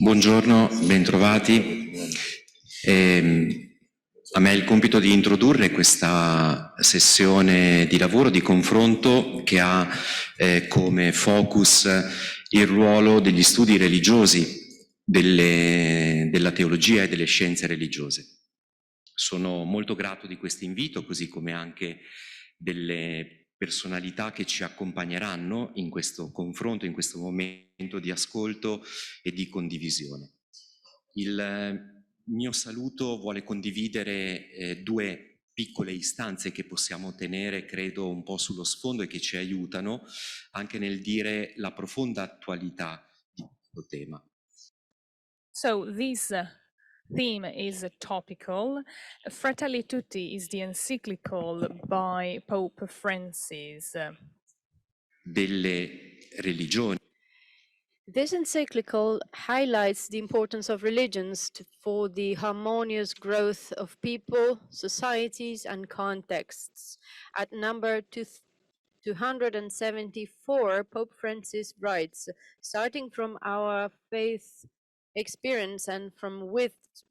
Buongiorno, bentrovati. A me è il compito di introdurre questa sessione di lavoro, di confronto, che ha come focus il ruolo degli studi religiosi, della teologia e delle scienze religiose. Sono molto grato di questo invito, così come anche delle personalità che ci accompagneranno in questo confronto, in questo momento di ascolto e di condivisione. Il mio saluto vuole condividere due piccole istanze che possiamo tenere, credo, un po' sullo sfondo e che ci aiutano anche nel dire la profonda attualità di questo tema. So this theme is topical. Fratelli Tutti is the encyclical by Pope Francis. Delle religioni. This encyclical highlights the importance of religions for the harmonious growth of people, societies, and contexts. At number 274, Pope Francis writes, starting from our faith experience and from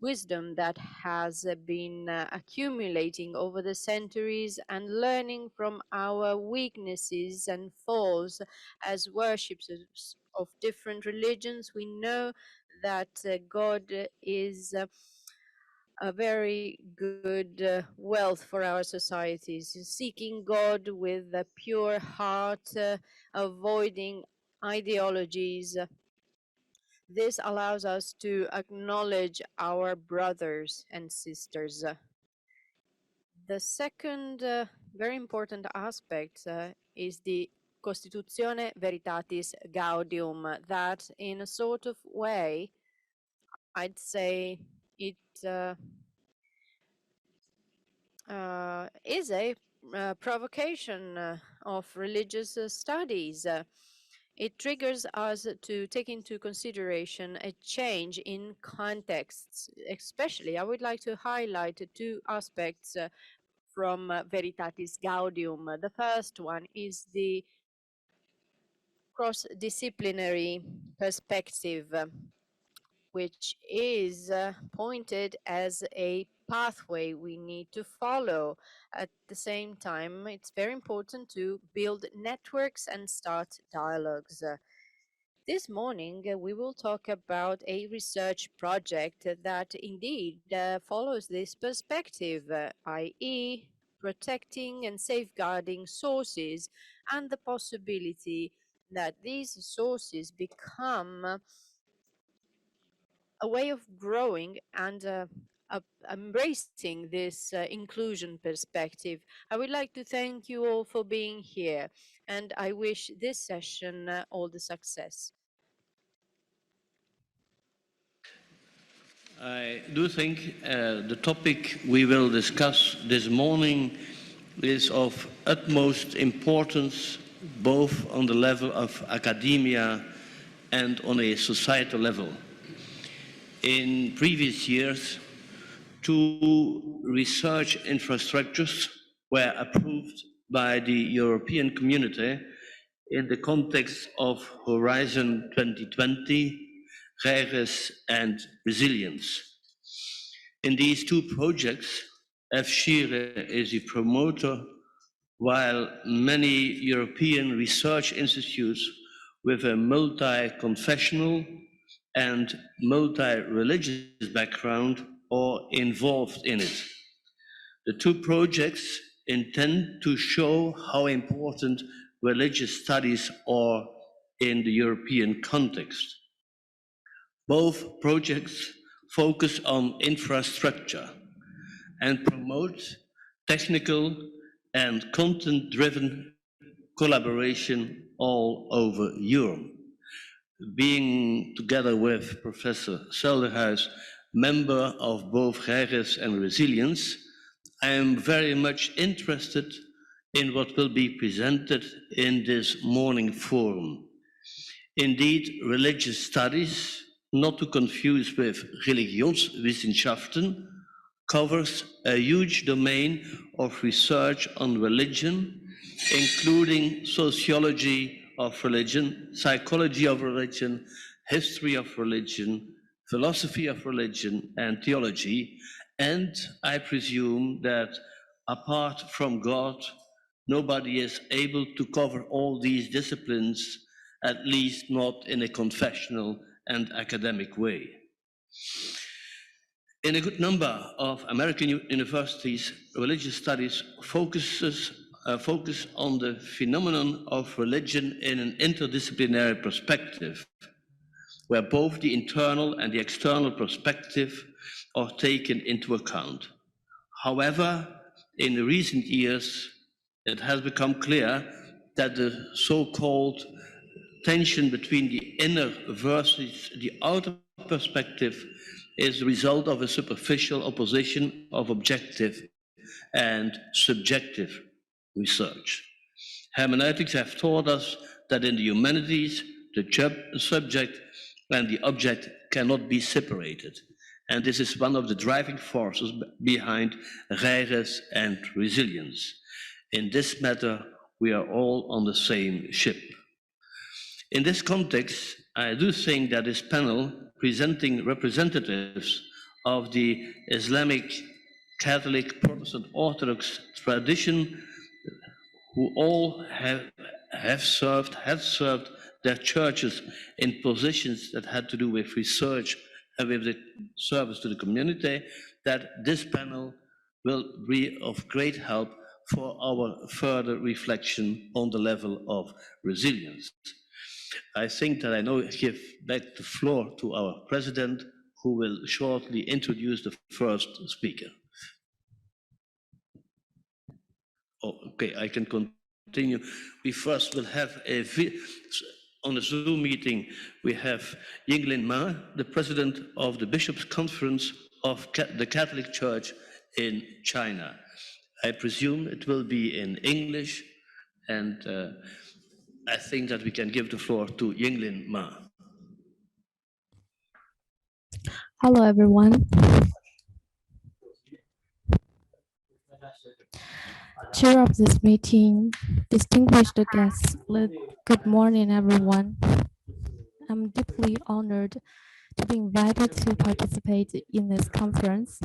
wisdom that has been accumulating over the centuries, and learning from our weaknesses and faults as worshippers of different religions, we know that God is a very good wealth for our societies. Seeking God with a pure heart, avoiding ideologies. This allows us to acknowledge our brothers and sisters. The second very important aspect is the Constitutione Veritatis Gaudium, that in a sort of way, I'd say it is a provocation of religious studies. It triggers us to take into consideration a change in contexts. Especially, I would like to highlight two aspects from Veritatis Gaudium. The first one is the cross-disciplinary perspective, which is pointed as a pathway we need to follow. At the same time, it's very important to build networks and start dialogues. This morning, we will talk about a research project that indeed follows this perspective, i.e., protecting and safeguarding sources and the possibility that these sources become a way of growing and embracing this inclusion perspective. I would like to thank you all for being here, and I wish this session all the success. I do think the topic we will discuss this morning is of utmost importance, both on the level of academia and on a societal level. In previous years, 2 research infrastructures were approved by the European Community in the context of Horizon 2020, REGES and Resilience. In these 2 projects, FSHIRE is the promoter, while many European research institutes with a multi-confessional and multi-religious background are involved in it. The 2 projects intend to show how important religious studies are in the European context. Both projects focus on infrastructure and promote technical and content-driven collaboration all over Europe. Being together with Professor Selderhuis, member of both REGES and Resilience, I am very much interested in what will be presented in this morning forum. Indeed, religious studies, not to confuse with Religionswissenschaften, covers a huge domain of research on religion, including sociology of religion, psychology of religion, history of religion, philosophy of religion, and theology. And I presume that apart from God, nobody is able to cover all these disciplines, at least not in a confessional and academic way. In a good number of American universities, religious studies focus on the phenomenon of religion in an interdisciplinary perspective, where both the internal and the external perspective are taken into account. However, in recent years, it has become clear that the so-called tension between the inner versus the outer perspective is the result of a superficial opposition of objective and subjective research. Hermeneutics have taught us that in the humanities, the subject and the object cannot be separated. And this is one of the driving forces behind Reires and resilience. In this matter, we are all on the same ship. In this context, I do think that this panel, presenting representatives of the Islamic, Catholic, Protestant, Orthodox tradition, who all had served their churches in positions that had to do with research and with the service to the community, that this panel will be of great help for our further reflection on the level of resilience. I think that I now give back the floor to our president, who will shortly introduce the first speaker. Oh, okay, I can continue. We first will have on the Zoom meeting, we have Yinglin, the president of the Bishops' Conference of the Catholic Church in China. I presume it will be in English, and I think that we can give the floor to Yinglin Ma. Hello, everyone. Chair of this meeting, distinguished guests, good morning, everyone. I'm deeply honored to be invited to participate in this conference.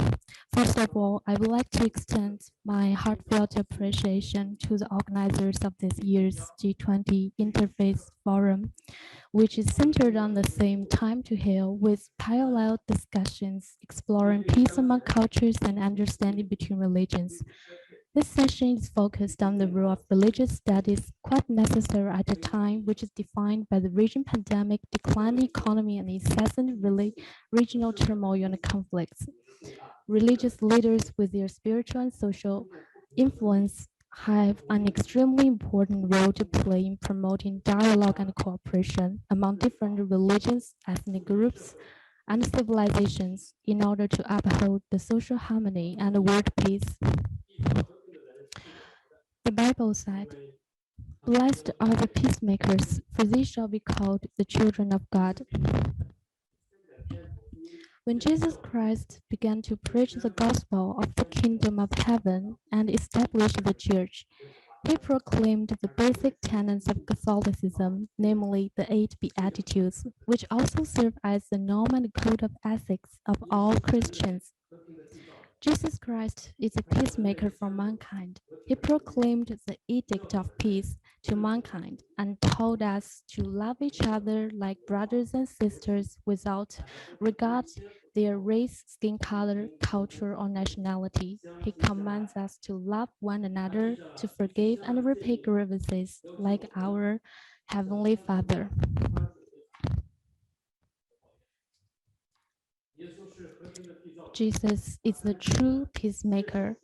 First of all, I would like to extend my heartfelt appreciation to the organizers of this year's G20 Interfaith Forum, which is centered on the theme Time to Heal, with parallel discussions exploring peace among cultures and understanding between religions. This session is focused on the role of religious studies, quite necessary at a time which is defined by the region pandemic, declining economy, and incessant regional turmoil and conflicts. Religious leaders with their spiritual and social influence have an extremely important role to play in promoting dialogue and cooperation among different religions, ethnic groups, and civilizations in order to uphold the social harmony and world peace. The Bible said, "Blessed are the peacemakers, for they shall be called the children of God." When Jesus Christ began to preach the gospel of the kingdom of heaven and establish the church, he proclaimed the basic tenets of Catholicism, namely the 8 Beatitudes, which also serve as the norm and code of ethics of all Christians. Jesus Christ is a peacemaker for mankind. He proclaimed the edict of peace to mankind and told us to love each other like brothers and sisters without regard their race, skin color, culture, or nationality. He commands us to love one another, to forgive and repay grievances like our Heavenly Father. Jesus is the true peacemaker.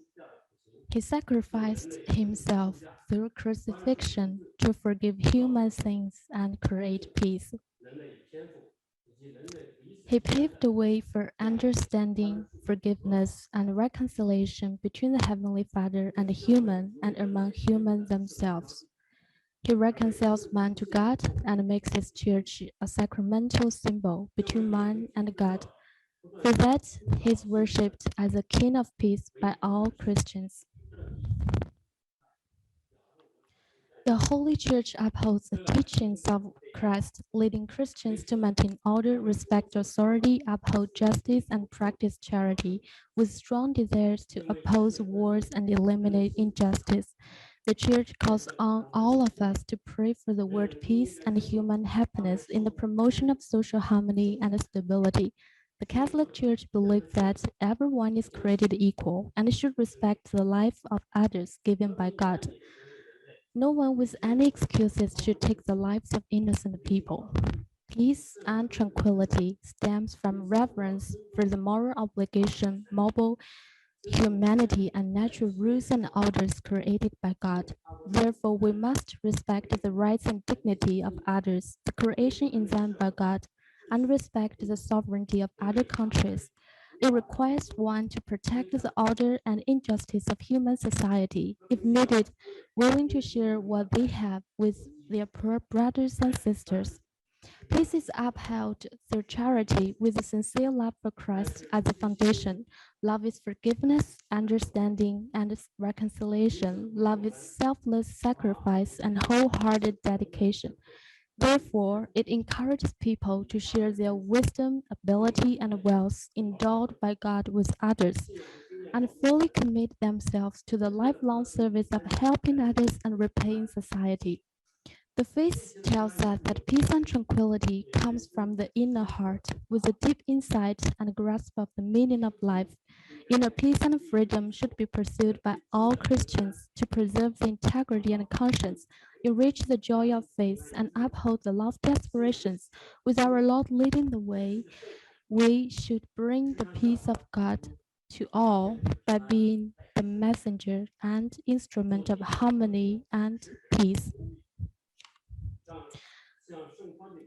He sacrificed himself through crucifixion to forgive human sins and create peace. He paved the way for understanding, forgiveness, and reconciliation between the Heavenly Father and the human and among humans themselves. He reconciles man to God and makes his church a sacramental symbol between man and God. For that, he is worshipped as a king of peace by all Christians. The Holy Church upholds the teachings of Christ, leading Christians to maintain order, respect authority, uphold justice, and practice charity, with strong desires to oppose wars and eliminate injustice. The Church calls on all of us to pray for the world peace and human happiness in the promotion of social harmony and stability. The Catholic Church believes that everyone is created equal and should respect the life of others given by God. No one with any excuses should take the lives of innocent people. Peace and tranquility stems from reverence for the moral obligation, moral humanity, and natural rules and orders created by God. Therefore, we must respect the rights and dignity of others, the creation in them by God, and respect the sovereignty of other countries. It requires one to protect the order and injustice of human society, if needed, willing to share what they have with their poor brothers and sisters. Peace is upheld through charity with a sincere love for Christ as a foundation. Love is forgiveness, understanding, and reconciliation. Love is selfless sacrifice and wholehearted dedication. Therefore, it encourages people to share their wisdom, ability, and wealth endowed by God with others, and fully commit themselves to the lifelong service of helping others and repaying society. The faith tells us that peace and tranquility comes from the inner heart, with a deep insight and grasp of the meaning of life. Inner peace and freedom should be pursued by all Christians to preserve the integrity and conscience, enrich the joy of faith, and uphold the lofty aspirations. With our Lord leading the way, we should bring the peace of God to all by being the messenger and instrument of harmony and peace.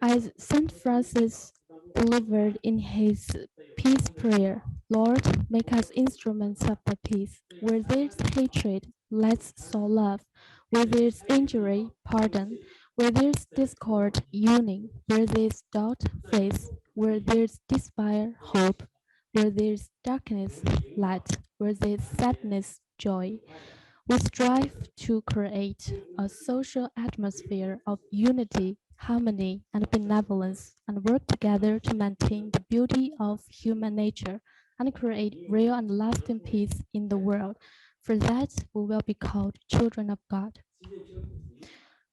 As Saint Francis delivered in his peace prayer, Lord, make us instruments of the peace. Where there's hatred, let's sow love. Where there's injury, pardon. Where there's discord, union. Where there's doubt, faith. Where there's despair, hope. Where there's darkness, light. Where there's sadness, joy. We strive to create a social atmosphere of unity, harmony, and benevolence, and work together to maintain the beauty of human nature and create real and lasting peace in the world. For that, we will be called children of God.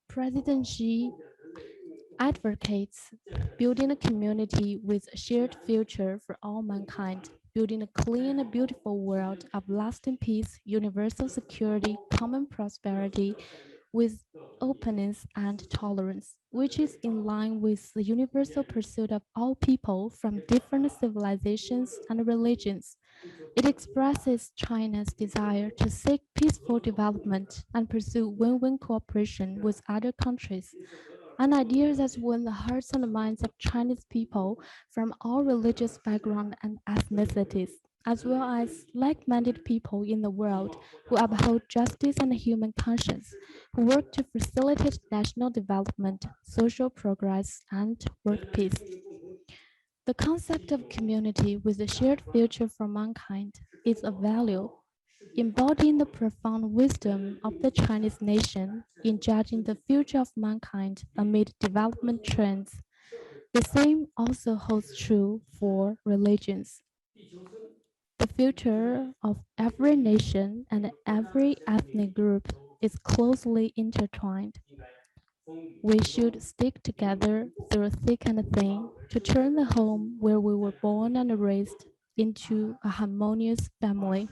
President Xi advocates building a community with a shared future for all mankind, building a clean and beautiful world of lasting peace, universal security, common prosperity, with openness and tolerance, which is in line with the universal pursuit of all people from different civilizations and religions. It expresses China's desire to seek peaceful development and pursue win-win cooperation with other countries, an idea that won the hearts and minds of Chinese people from all religious backgrounds and ethnicities, as well as like-minded people in the world who uphold justice and human conscience, who work to facilitate national development, social progress, and world peace. The concept of community with a shared future for mankind is a value embodying the profound wisdom of the Chinese nation in judging the future of mankind amid development trends. The same also holds true for religions. The future of every nation and every ethnic group is closely intertwined. We should stick together through thick and thin to turn the home where we were born and raised into a harmonious family.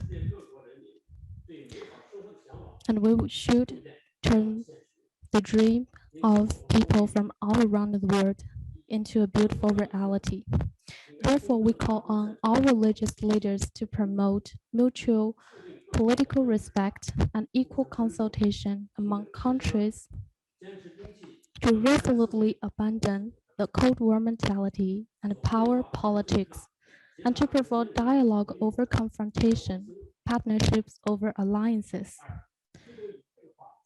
And we should turn the dream of people from all around the world into a beautiful reality. Therefore, we call on all religious leaders to promote mutual political respect and equal consultation among countries, to resolutely abandon the Cold War mentality and power politics, and to promote dialogue over confrontation, partnerships over alliances.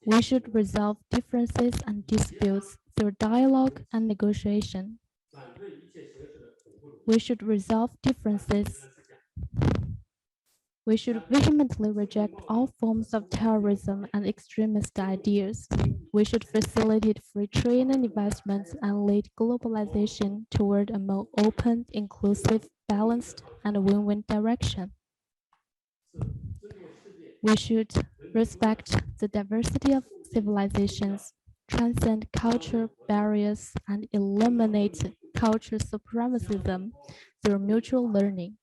We should resolve differences and disputes through dialogue and negotiation. We should resolve differences. We should vehemently reject all forms of terrorism and extremist ideas. We should facilitate free trade and investments and lead globalization toward a more open, inclusive, balanced, and win-win direction. We should respect the diversity of civilizations, transcend cultural barriers, and eliminate cultural supremacism through mutual learning.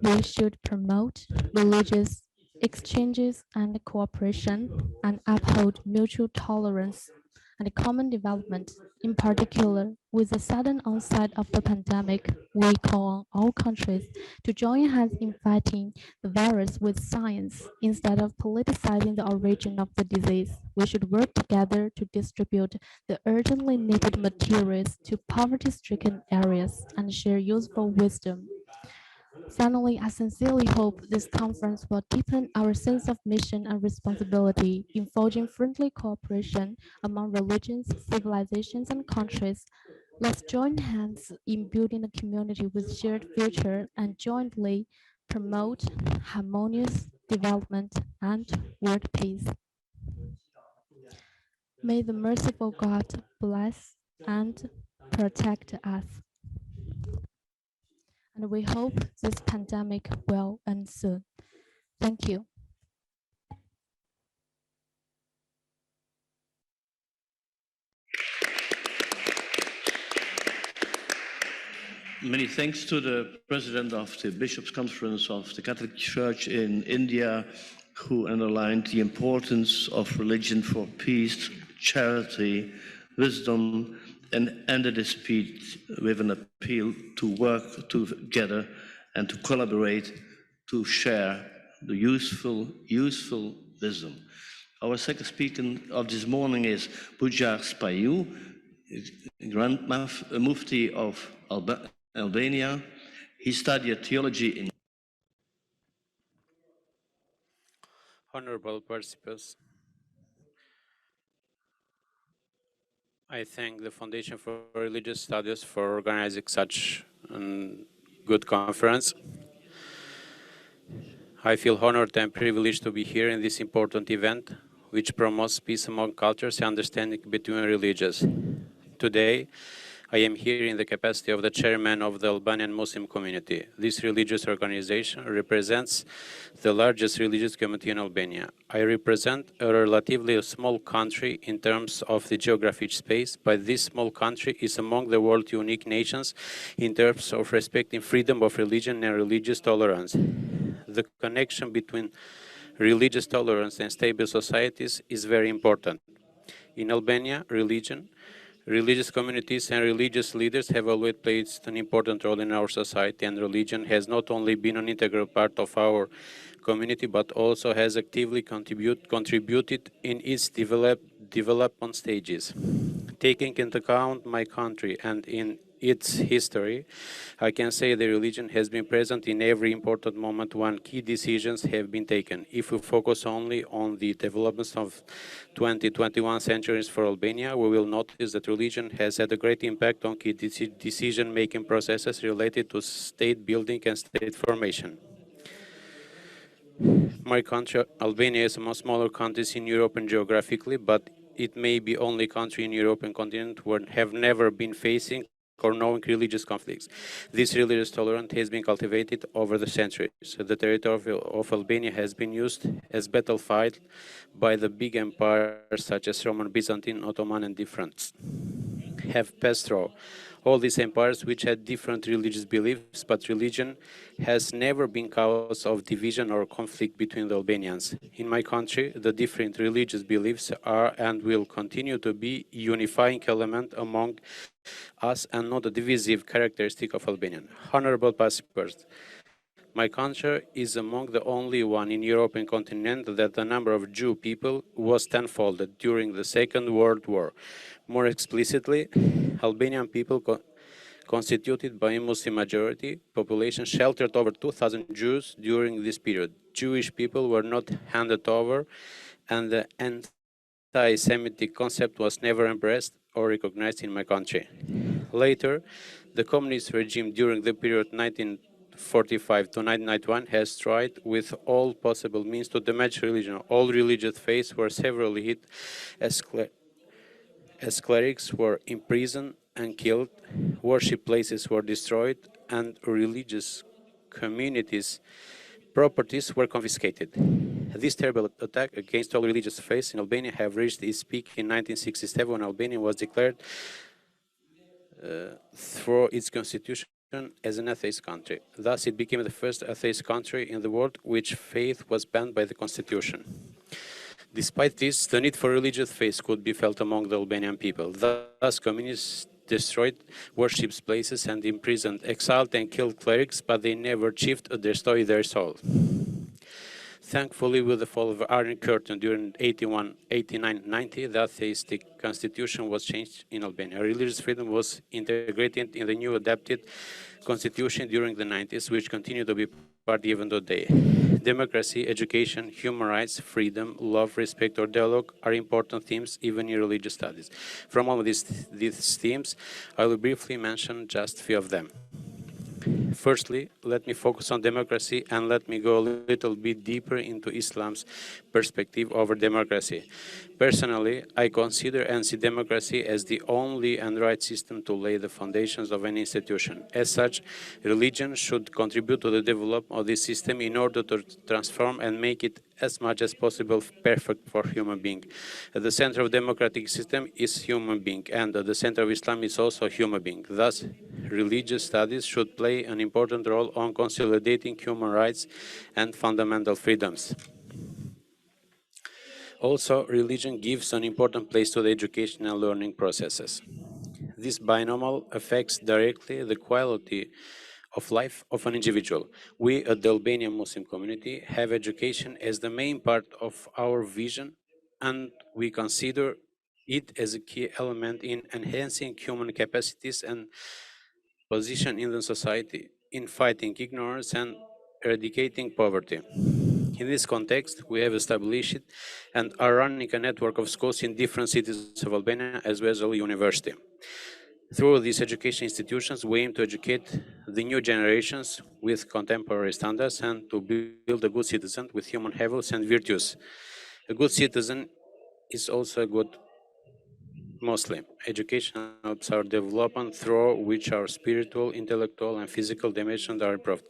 We should promote religious exchanges and cooperation and uphold mutual tolerance and common development. In particular, with the sudden onset of the pandemic, we call on all countries to join hands in fighting the virus with science instead of politicizing the origin of the disease. We should work together to distribute the urgently needed materials to poverty-stricken areas and share useful wisdom. Finally, I sincerely hope this conference will deepen our sense of mission and responsibility in forging friendly cooperation among religions, civilizations, and countries. Let's join hands in building a community with shared future and jointly promote harmonious development and world peace. May the merciful God bless and protect us. And we hope this pandemic will end soon. Thank you. Many thanks to the President of the Bishops' Conference of the Catholic Church in India, who underlined the importance of religion for peace, charity, wisdom, and ended his speech with an appeal to work together and to collaborate to share the useful wisdom. Our second speaker of this morning is Bujar Spahiu, Grand Mufti of Albania. He studied theology in Honorable participants, I thank the Foundation for Religious Studies for organizing such a good conference. I feel honored and privileged to be here in this important event, which promotes peace among cultures and understanding between religions. Today, I am here in the capacity of the chairman of the Albanian Muslim community. This religious organization represents the largest religious community in Albania. I represent a relatively small country in terms of the geographic space, but this small country is among the world's unique nations in terms of respecting freedom of religion and religious tolerance. The connection between religious tolerance and stable societies is very important. In Albania, religious communities and religious leaders have always played an important role in our society, and religion has not only been an integral part of our community, but also has actively contributed in its development stages. Taking into account my country and in its history, I can say the religion has been present in every important moment when key decisions have been taken. If we focus only on the developments of 20-21 centuries for Albania, we will notice that religion has had a great impact on key decision-making processes related to state building and state formation. My country, Albania, is among smaller countries in Europe and geographically, but it may be only country in European continent where have never been facing or knowing religious conflicts. This religious tolerance has been cultivated over the centuries. The territory of Albania has been used as battlefield by the big empires such as Roman, Byzantine, Ottoman, and different have passed through. All these empires which had different religious beliefs, but religion has never been cause of division or conflict between the Albanians. In my country, the different religious beliefs are and will continue to be a unifying element among us and not a divisive characteristic of Albanian. Honorable participants, my country is among the only one in European continent that the number of Jew people was tenfolded during the Second World War. More explicitly, Albanian people constituted by a Muslim majority population sheltered over 2,000 Jews during this period. Jewish people were not handed over, and the anti-Semitic concept was never embraced or recognized in my country. Later, the communist regime during the period 1945 to 1991 has tried with all possible means to damage religion. All religious faiths were severely hit as clerics were imprisoned and killed, worship places were destroyed, and religious communities' properties were confiscated. This terrible attack against all religious faiths in Albania have reached its peak in 1967 when Albania was declared through its constitution as an atheist country. Thus, it became the first atheist country in the world which faith was banned by the constitution. Despite this, the need for religious faith could be felt among the Albanian people. Thus, communists destroyed worship places and imprisoned, exiled and killed clerics, but they never achieved to destroy their soul. Thankfully, with the fall of the Iron Curtain during 81, 89, 90, the atheistic constitution was changed in Albania. Religious freedom was integrated in the new adapted constitution during the 90s, which continued to be part even today. Democracy, education, human rights, freedom, love, respect, or dialogue are important themes even in religious studies. From all of these themes, I will briefly mention just a few of them. Firstly, let me focus on democracy and let me go a little bit deeper into Islam's perspective over democracy. Personally, I consider and see democracy as the only and right system to lay the foundations of any institution. As such, religion should contribute to the development of this system in order to transform and make it as much as possible perfect for human being. At the center of democratic system is human being, and at the center of Islam is also human being. Thus, religious studies should play an important role on consolidating human rights and fundamental freedoms. Also, religion gives an important place to the education and learning processes. This binomial affects directly the quality of life of an individual. We at the Albanian Muslim community have education as the main part of our vision, and we consider it as a key element in enhancing human capacities and position in the society, in fighting ignorance and eradicating poverty. In this context, we have established and are running a network of schools in different cities of Albania as well as a university. Through these education institutions, we aim to educate the new generations with contemporary standards and to build a good citizen with human values and virtues. A good citizen is also a good Muslim. Education helps our development through which our spiritual, intellectual, and physical dimensions are improved.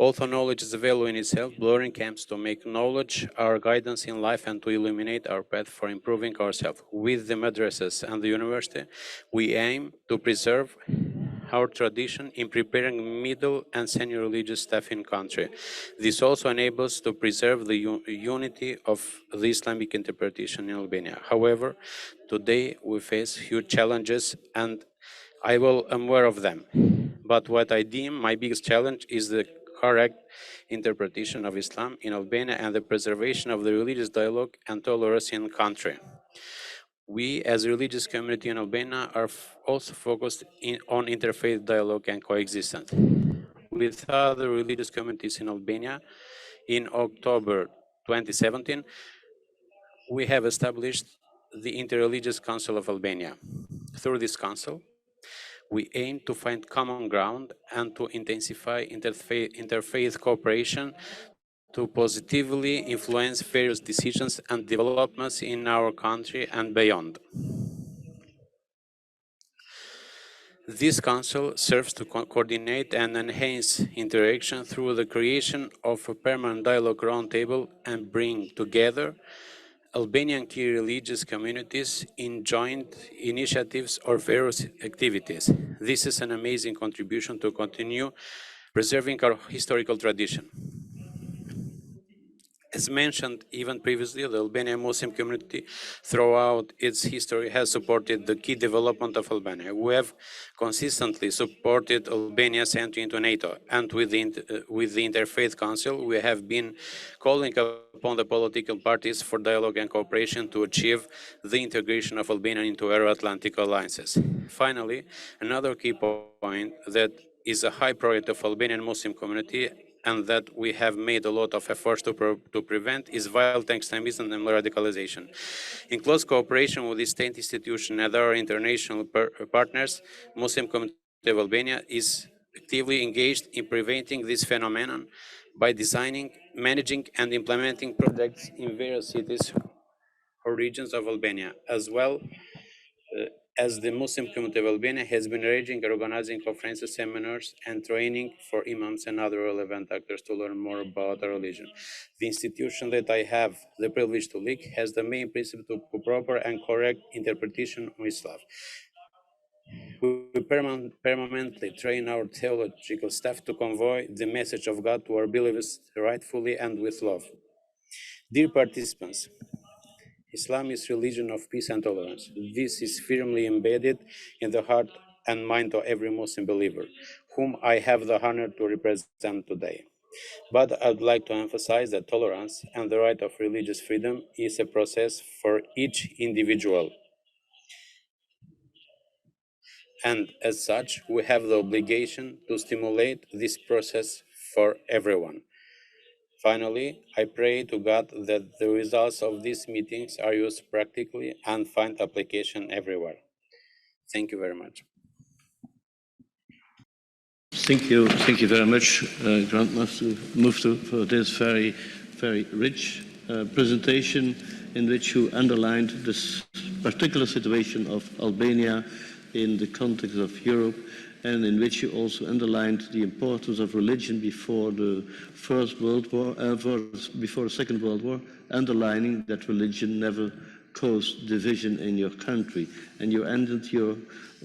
Although knowledge is a value in itself, learning comes to make knowledge our guidance in life and to illuminate our path for improving ourselves. With the madrasas and the university, we aim to preserve our tradition in preparing middle and senior religious staff in country. This also enables to preserve the unity of the Islamic interpretation in Albania. However, today we face huge challenges and I am aware of them. But what I deem my biggest challenge is the correct interpretation of Islam in Albania and the preservation of the religious dialogue and tolerance in the country. We, as a religious community in Albania, are also focused on interfaith dialogue and coexistence. With other religious communities in Albania, in October 2017, we have established the Interreligious Council of Albania. Through this council, we aim to find common ground and to intensify interfaith cooperation to positively influence various decisions and developments in our country and beyond. This council serves to coordinate and enhance interaction through the creation of a permanent dialogue roundtable and bring together Albanian key religious communities in joint initiatives or various activities. This is an amazing contribution to continue preserving our historical tradition. As mentioned even previously, the Albanian Muslim community throughout its history has supported the key development of Albania. We have consistently supported Albania's entry into NATO, and with the Interfaith Council, we have been calling upon the political parties for dialogue and cooperation to achieve the integration of Albania into Euro-Atlantic alliances. Finally, another key point that is a high priority of Albanian Muslim community and that we have made a lot of efforts to prevent is violent extremism and radicalization. In close cooperation with the state institution and our international partners, Muslim community of Albania is actively engaged in preventing this phenomenon by designing, managing, and implementing projects in various cities or regions of Albania, as well as the Muslim community of Albania has been arranging, organizing conferences, seminars, and training for imams and other relevant actors to learn more about our religion. The institution that I have the privilege to lead has the main principle to proper and correct interpretation of Islam. We permanently train our theological staff to convey the message of God to our believers rightfully and with love. Dear participants, Islam is religion of peace and tolerance. This is firmly embedded in the heart and mind of every Muslim believer, whom I have the honor to represent today. But I'd like to emphasize that tolerance and the right of religious freedom is a process for each individual. And as such, we have the obligation to stimulate this process for everyone. Finally, I pray to God that the results of these meetings are used practically and find application everywhere. Thank you very much. Thank you very much, Grand Mufti, for this very, very rich presentation in which you underlined this particular situation of Albania in the context of Europe, and in which you also underlined the importance of religion before the First World War, before the Second World War, underlining that religion never caused division in your country. And you ended your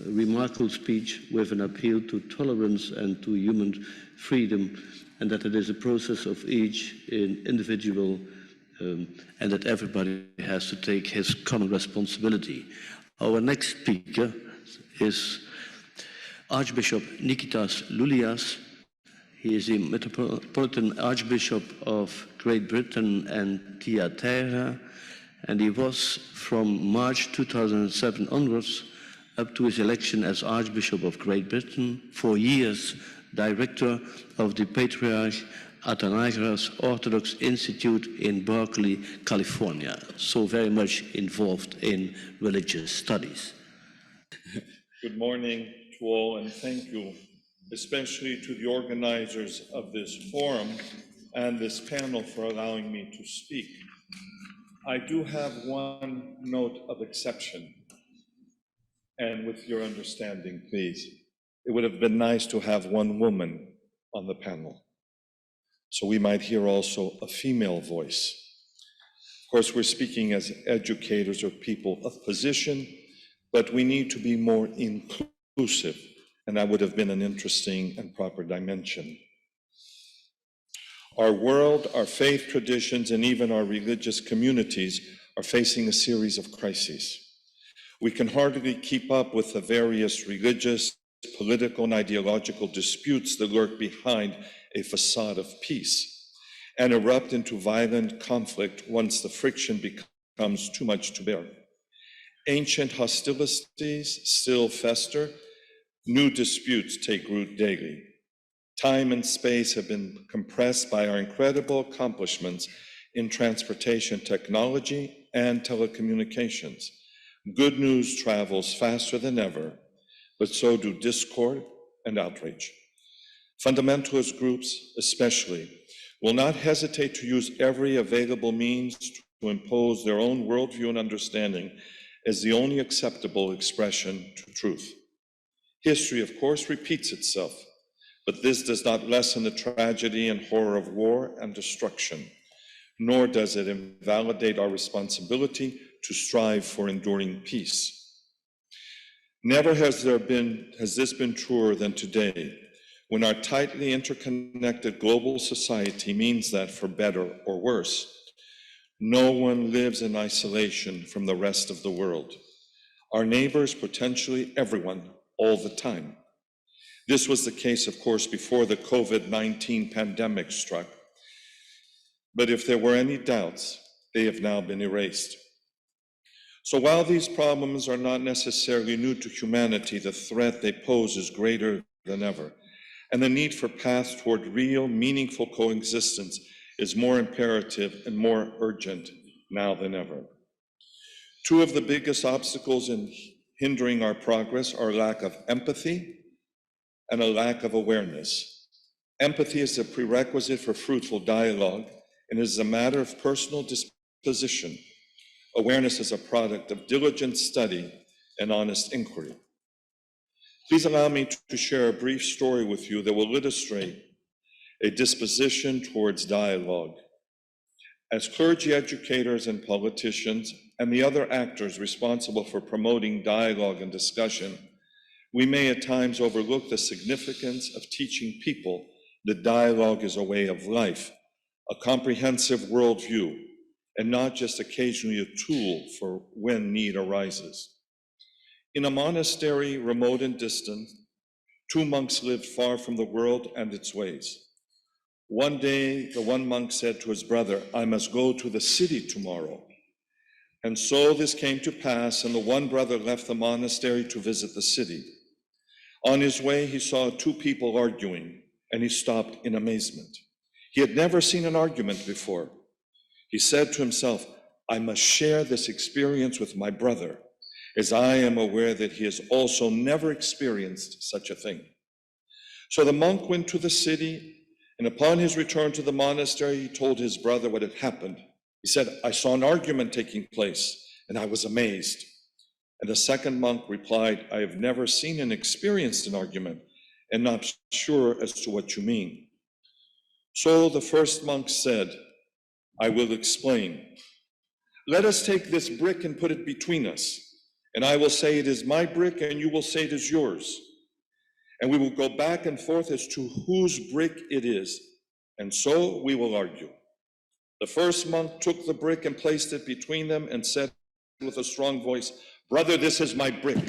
remarkable speech with an appeal to tolerance and to human freedom, and that it is a process of each individual, and that everybody has to take his common responsibility. Our next speaker is Archbishop Nikitas Loulias. He is the Metropolitan Archbishop of Great Britain and Thyateira, and he was from March 2007 onwards up to his election as Archbishop of Great Britain, 4 years Director of the Patriarch Athanasius Orthodox Institute in Berkeley, California, so very much involved in religious studies. Good morning to all, and thank you, especially to the organizers of this forum and this panel for allowing me to speak. I do have one note of exception, and with your understanding, please. It would have been nice to have one woman on the panel, so we might hear also a female voice. Of course, we're speaking as educators or people of position, but we need to be more inclusive, and that would have been an interesting and proper dimension. Our world, our faith traditions, and even our religious communities are facing a series of crises. We can hardly keep up with the various religious, political, and ideological disputes that lurk behind a facade of peace and erupt into violent conflict once the friction becomes too much to bear. Ancient hostilities still fester, new disputes take root daily. Time and space have been compressed by our incredible accomplishments in transportation technology and telecommunications. Good news travels faster than ever, but so do discord and outrage. Fundamentalist groups, especially, will not hesitate to use every available means to impose their own worldview and understanding as the only acceptable expression to truth. History, of course, repeats itself, but this does not lessen the tragedy and horror of war and destruction, nor does it invalidate our responsibility to strive for enduring peace. Never has this been truer than today, when our tightly interconnected global society means that, for better or worse, no one lives in isolation from the rest of the world. Our neighbors, potentially everyone, all the time. This was the case, of course, before the COVID-19 pandemic struck. But if there were any doubts, they have now been erased. So while these problems are not necessarily new to humanity, the threat they pose is greater than ever. And the need for paths toward real, meaningful coexistence is more imperative and more urgent now than ever. Two of the biggest obstacles in hindering our progress are lack of empathy and a lack of awareness. Empathy is a prerequisite for fruitful dialogue and is a matter of personal disposition. Awareness is a product of diligent study and honest inquiry. Please allow me to share a brief story with you that will illustrate a disposition towards dialogue. As clergy educators and politicians and the other actors responsible for promoting dialogue and discussion, we may at times overlook the significance of teaching people that dialogue is a way of life, a comprehensive worldview, and not just occasionally a tool for when need arises. In a monastery remote and distant, two monks lived far from the world and its ways. One day, the one monk said to his brother, "I must go to the city tomorrow." And so this came to pass, and the one brother left the monastery to visit the city. On his way, he saw two people arguing, and he stopped in amazement. He had never seen an argument before. He said to himself, "I must share this experience with my brother, as I am aware that he has also never experienced such a thing." So the monk went to the city, and upon his return to the monastery, he told his brother what had happened. He said, "I saw an argument taking place, and I was amazed." And the second monk replied, "I have never seen and experienced an argument, and not sure as to what you mean." So the first monk said, "I will explain. Let us take this brick and put it between us, and I will say it is my brick, and you will say it is yours. And we will go back and forth as to whose brick it is, and so we will argue." The first monk took the brick and placed it between them and said with a strong voice, "Brother, this is my brick."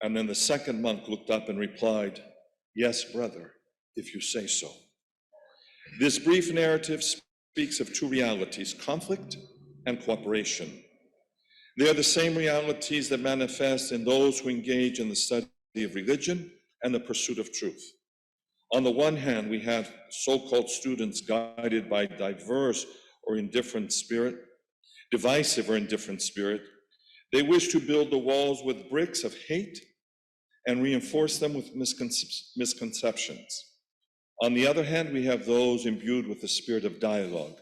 And then the second monk looked up and replied, "Yes, brother, if you say so." This brief narrative speaks of two realities, conflict and cooperation. They are the same realities that manifest in those who engage in the study of religion and the pursuit of truth. On the one hand, we have so-called students guided by diverse or indifferent spirit, divisive or indifferent spirit. They wish to build the walls with bricks of hate and reinforce them with misconceptions. On the other hand, we have those imbued with the spirit of dialogue,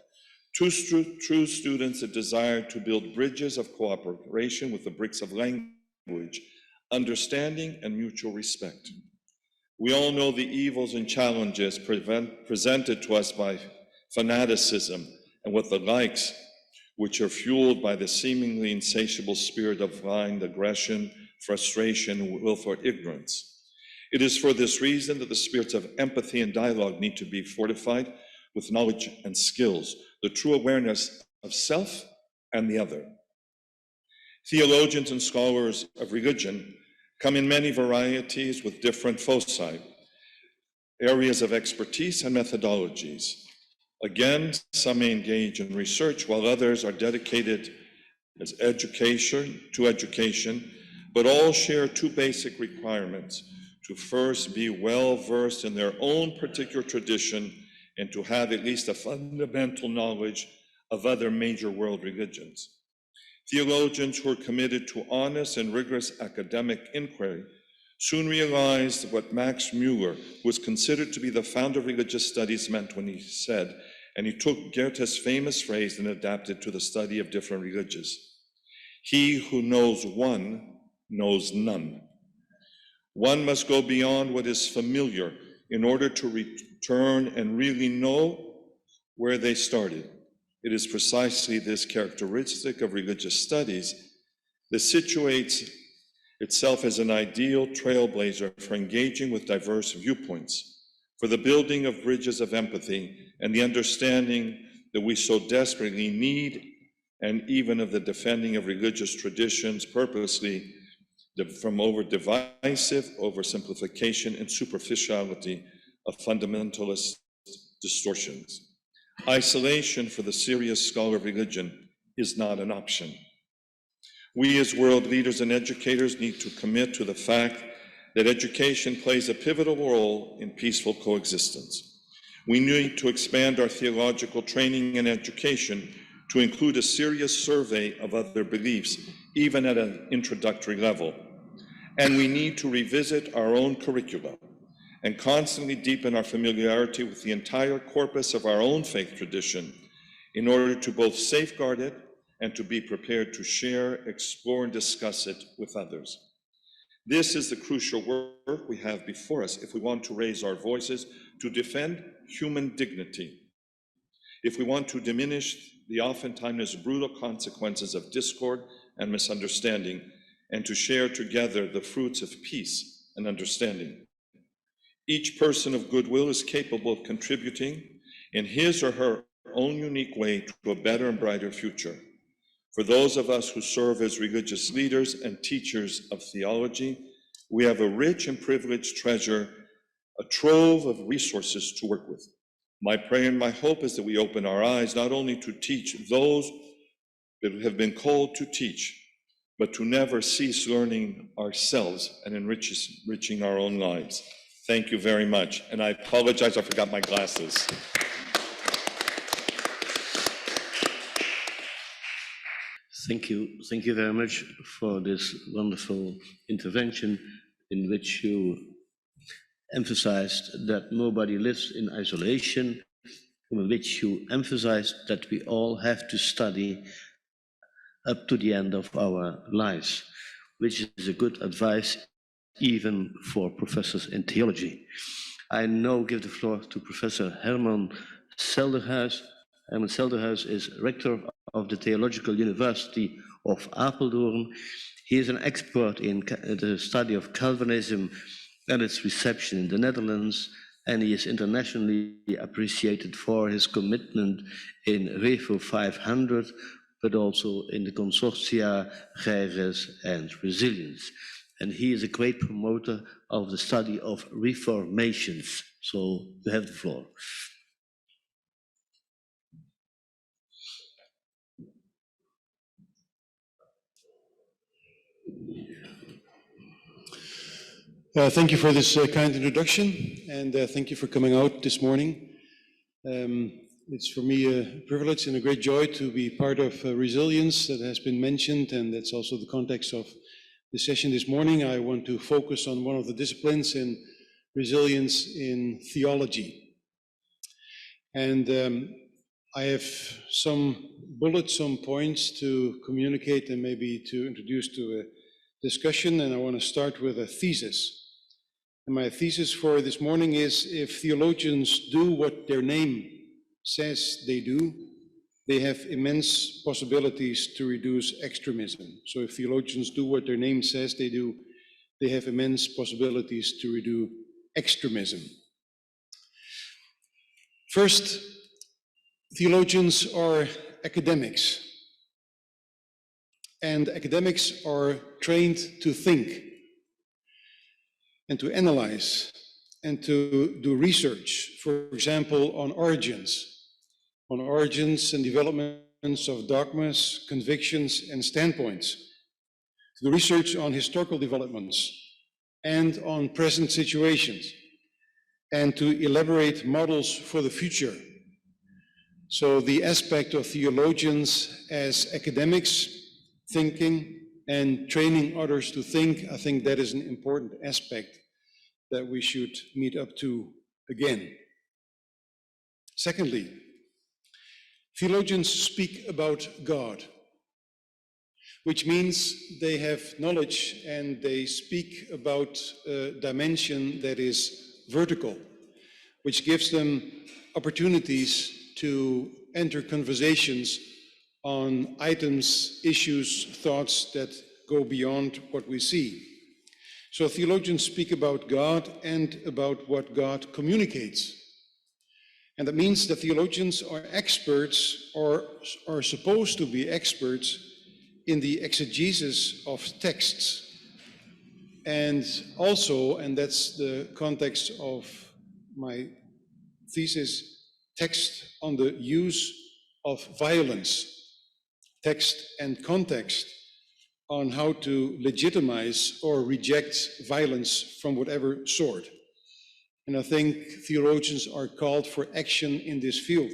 true students that desire to build bridges of cooperation with the bricks of language, understanding, and mutual respect. We all know the evils and challenges presented to us by fanaticism and with the likes, which are fueled by the seemingly insatiable spirit of blind aggression, frustration, and willful ignorance. It is for this reason that the spirits of empathy and dialogue need to be fortified with knowledge and skills, the true awareness of self and the other. Theologians and scholars of religion come in many varieties with different foci, areas of expertise and methodologies. Again, some may engage in research while others are dedicated to education, but all share two basic requirements: to first be well versed in their own particular tradition and to have at least a fundamental knowledge of other major world religions. Theologians who are committed to honest and rigorous academic inquiry soon realized what Max Muller, who was considered to be the founder of religious studies, meant when he said, and he took Goethe's famous phrase and adapted to the study of different religions: "He who knows one knows none." One must go beyond what is familiar in order to return and really know where they started. It is precisely this characteristic of religious studies that situates itself as an ideal trailblazer for engaging with diverse viewpoints, for the building of bridges of empathy and the understanding that we so desperately need, and even of the defending of religious traditions purposely from over-divisive, oversimplification, and superficiality of fundamentalist distortions. Isolation for the serious scholar of religion is not an option. We as world leaders and educators need to commit to the fact that education plays a pivotal role in peaceful coexistence. We need to expand our theological training and education to include a serious survey of other beliefs, even at an introductory level. And we need to revisit our own curricula and constantly deepen our familiarity with the entire corpus of our own faith tradition in order to both safeguard it and to be prepared to share, explore, and discuss it with others. This is the crucial work we have before us if we want to raise our voices to defend human dignity, if we want to diminish the oftentimes brutal consequences of discord and misunderstanding, and to share together the fruits of peace and understanding. Each person of goodwill is capable of contributing in his or her own unique way to a better and brighter future. For those of us who serve as religious leaders and teachers of theology, we have a rich and privileged treasure, a trove of resources to work with. My prayer and my hope is that we open our eyes not only to teach those that have been called to teach, but to never cease learning ourselves and enriching our own lives. Thank you very much. And I apologize, I forgot my glasses. Thank you very much for this wonderful intervention in which you emphasized that nobody lives in isolation, in which you emphasized that we all have to study up to the end of our lives, which is a good advice even for professors in theology. I now give the floor to Professor Herman Selderhuis. Herman Selderhuis is Rector of the Theological University of Apeldoorn. He is an expert in the study of Calvinism and its reception in the Netherlands, and he is internationally appreciated for his commitment in Revo 500, but also in the consortia Geiges and Resilience. And he is a great promoter of the study of reformations. So you have the floor. Thank you for this kind introduction, and thank you for coming out this morning. It's for me a privilege and a great joy to be part of resilience that has been mentioned, and that's also the context of the session this morning. I want to focus on one of the disciplines in resilience in theology. And I have some bullets, some points to communicate and maybe to introduce to a discussion, and I want to start with a thesis. And my thesis for this morning is, if theologians do what their name says they do, they have immense possibilities to reduce extremism. So if theologians do what their name says they do, they have immense possibilities to reduce extremism. First, theologians are academics, and academics are trained to think and to analyze and to do research, for example, on origins and developments of dogmas, convictions, and standpoints, to do research on historical developments and on present situations, and to elaborate models for the future. So the aspect of theologians as academics, thinking and training others to think, I think that is an important aspect that we should meet up to again. Secondly, theologians speak about God, which means they have knowledge and they speak about a dimension that is vertical, which gives them opportunities to enter conversations on items, issues, thoughts that go beyond what we see. So theologians speak about God and about what God communicates. And that means that theologians are experts, or are supposed to be experts, in the exegesis of texts. And also, and that's the context of my thesis, text on the use of violence, text and context on how to legitimize or reject violence from whatever sort. And I think theologians are called for action in this field,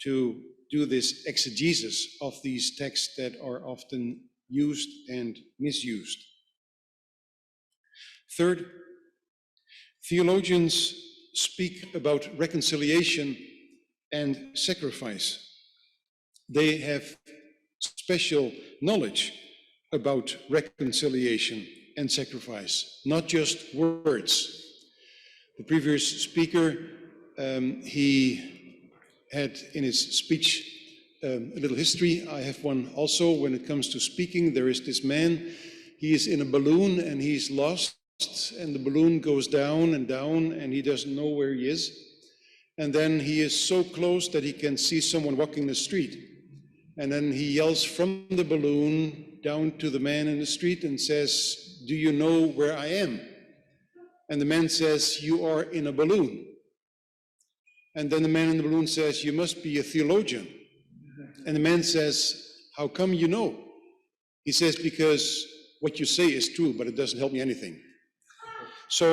to do this exegesis of these texts that are often used and misused. Third, theologians speak about reconciliation and sacrifice. They have special knowledge about reconciliation and sacrifice, not just words. The previous speaker, he had in his speech a little history. I have one also. When it comes to speaking, there is this man, he is in a balloon and he's lost, and the balloon goes down and he doesn't know where he is. And then he is so close that he can see someone walking the street. And then he yells from the balloon down to the man in the street and says, "Do you know where I am?" And the man says, "You are in a balloon." And then the man in the balloon says, "You must be a theologian." And the man says, "How come you know?" He says, "Because what you say is true, but it doesn't help me anything." So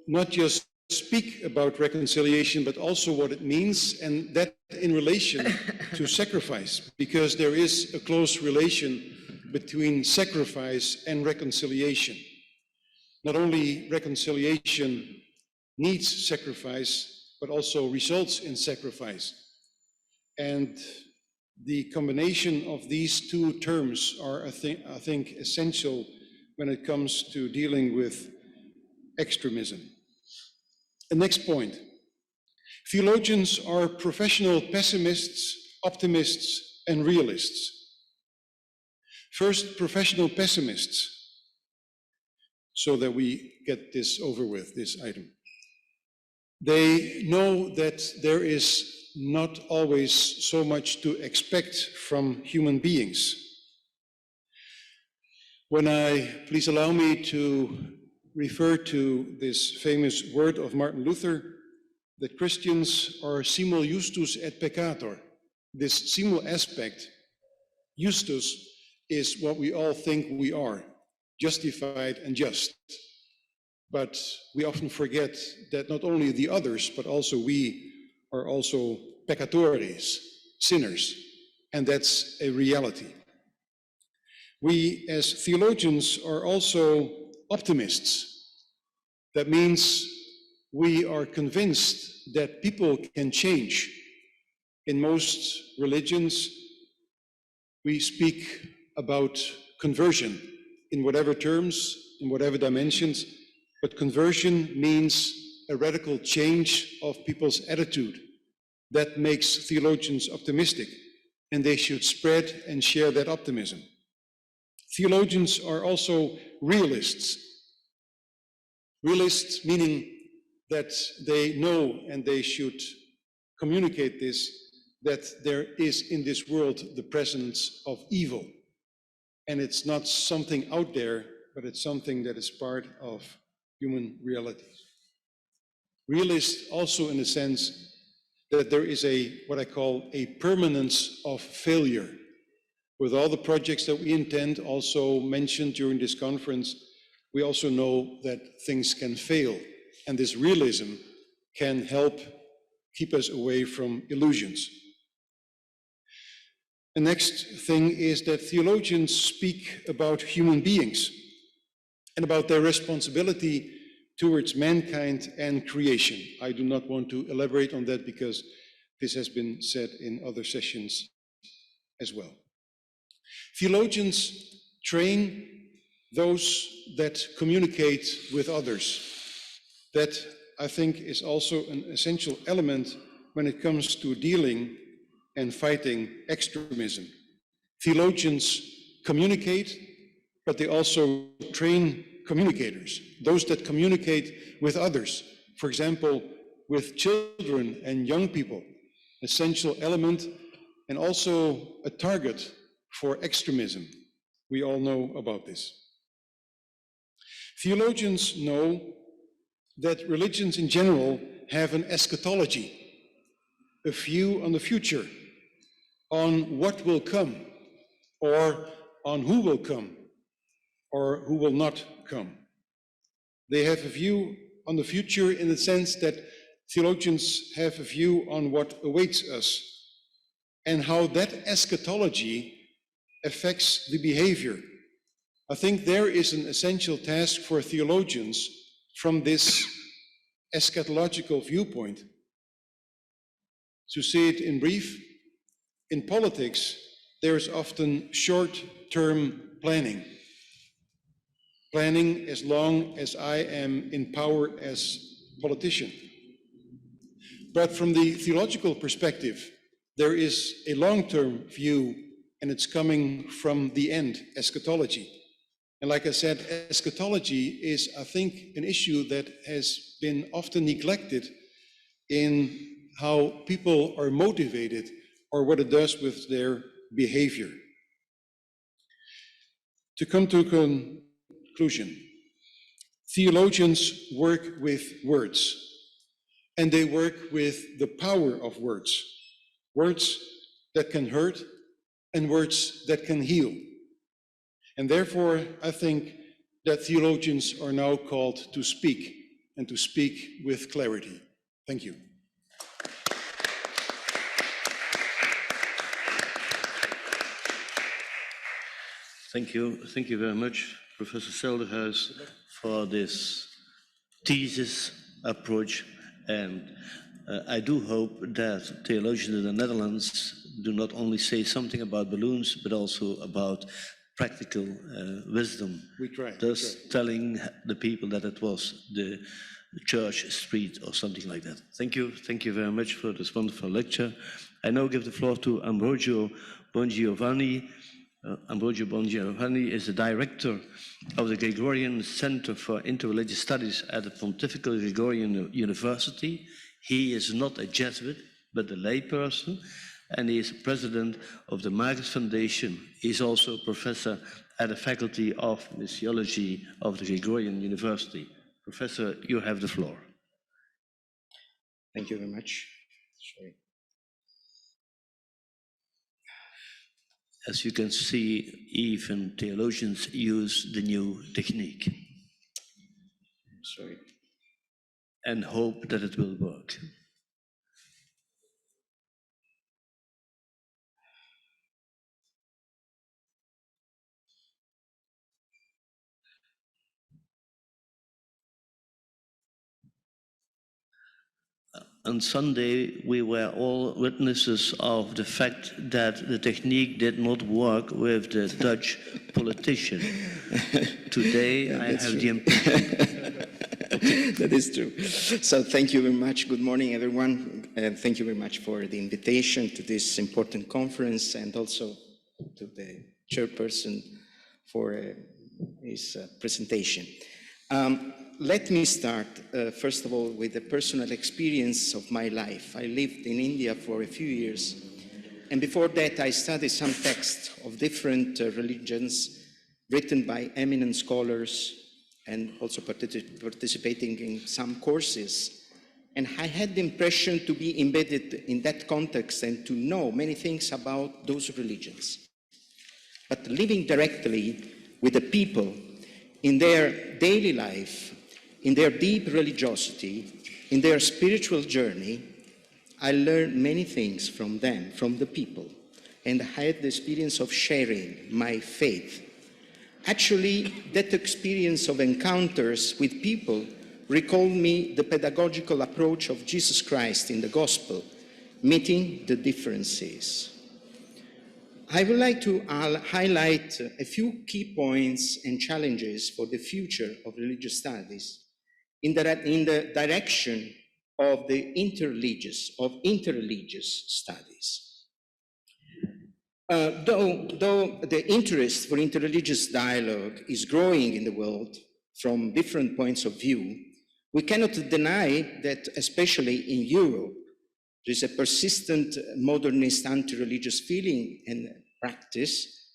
not just speak about reconciliation, but also what it means, and that in relation to sacrifice, because there is a close relation between sacrifice and reconciliation. Not only reconciliation needs sacrifice, but also results in sacrifice. And the combination of these two terms are, I think, essential when it comes to dealing with extremism. The next point. Theologians are professional pessimists, optimists, and realists. First, professional pessimists, so that we get this over with, this item. They know that there is not always so much to expect from human beings. Please allow me to refer to this famous word of Martin Luther, that Christians are simul justus et peccator. This simul aspect, justus, is what we all think we are, justified and just. But we often forget that not only the others, but also we are also peccatores, sinners, and that's a reality. We as theologians are also optimists. That means we are convinced that people can change. In most religions, we speak about conversion in whatever terms, in whatever dimensions, but conversion means a radical change of people's attitude. That makes theologians optimistic, and they should spread and share that optimism. Theologians are also realists. Realists meaning that they know, and they should communicate this, that there is in this world the presence of evil. And it's not something out there, but it's something that is part of human reality. Realist also in the sense that there is what I call a permanence of failure. With all the projects that we intend, also mentioned during this conference, we also know that things can fail. And this realism can help keep us away from illusions. The next thing is that theologians speak about human beings and about their responsibility towards mankind and creation. I do not want to elaborate on that because this has been said in other sessions as well. Theologians train those that communicate with others. That, I think, is also an essential element when it comes to dealing and fighting extremism. Theologians communicate, but they also train communicators, those that communicate with others. For example, with children and young people, essential element, and also a target for extremism. We all know about this. Theologians know that religions in general have an eschatology, a view on the future, on what will come, or on who will come, or who will not come. They have a view on the future in the sense that theologians have a view on what awaits us and how that eschatology affects the behavior. I think there is an essential task for theologians from this eschatological viewpoint. To say it in brief, in politics, there is often short-term planning. Planning as long as I am in power as politician. But from the theological perspective, there is a long-term view, and it's coming from the end, eschatology. And like I said, eschatology is, I think, an issue that has been often neglected in how people are motivated or what it does with their behavior. To come to a conclusion, theologians work with words, and they work with the power of words. Words that can hurt and words that can heal. And therefore, I think that theologians are now called to speak, and to speak with clarity. Thank you. Thank you very much, Professor Selderhuis, for this thesis approach. And I do hope that theologians in the Netherlands do not only say something about balloons, but also about practical wisdom. We try. Thus telling the people that it was the church street or something like that. Thank you very much for this wonderful lecture. I now give the floor to Ambrogio Bongiovanni. Ambrogio Bongiovanni is the director of the Gregorian Center for Interreligious Studies at the Pontifical Gregorian University. He is not a Jesuit, but a layperson, and he is president of the Mathijs Foundation. He is also a professor at the Faculty of Missiology of the Gregorian University. Professor, you have the floor. Thank you very much. Sorry. As you can see, even theologians use the new technique. Sorry. And hope that it will work. On Sunday, we were all witnesses of the fact that the technique did not work with the Dutch politician. Today, Yeah, I have true. the impression. That is true. So thank you very much. Good morning, everyone. And thank you very much for the invitation to this important conference, and also to the chairperson for his presentation. Let me start, first of all, with the personal experience of my life. I lived in India for a few years, and before that I studied some texts of different religions written by eminent scholars, and also participating in some courses. And I had the impression to be embedded in that context and to know many things about those religions. But living directly with the people in their daily life, in their deep religiosity, in their spiritual journey, I learned many things from them, from the people, and I had the experience of sharing my faith. Actually, that experience of encounters with people recalled me the pedagogical approach of Jesus Christ in the Gospel, meeting the differences. I would like to highlight a few key points and challenges for the future of religious studies in the direction of the interreligious studies. Though the interest for interreligious dialogue is growing in the world from different points of view, we cannot deny that, especially in Europe, there is a persistent modernist anti-religious feeling and practice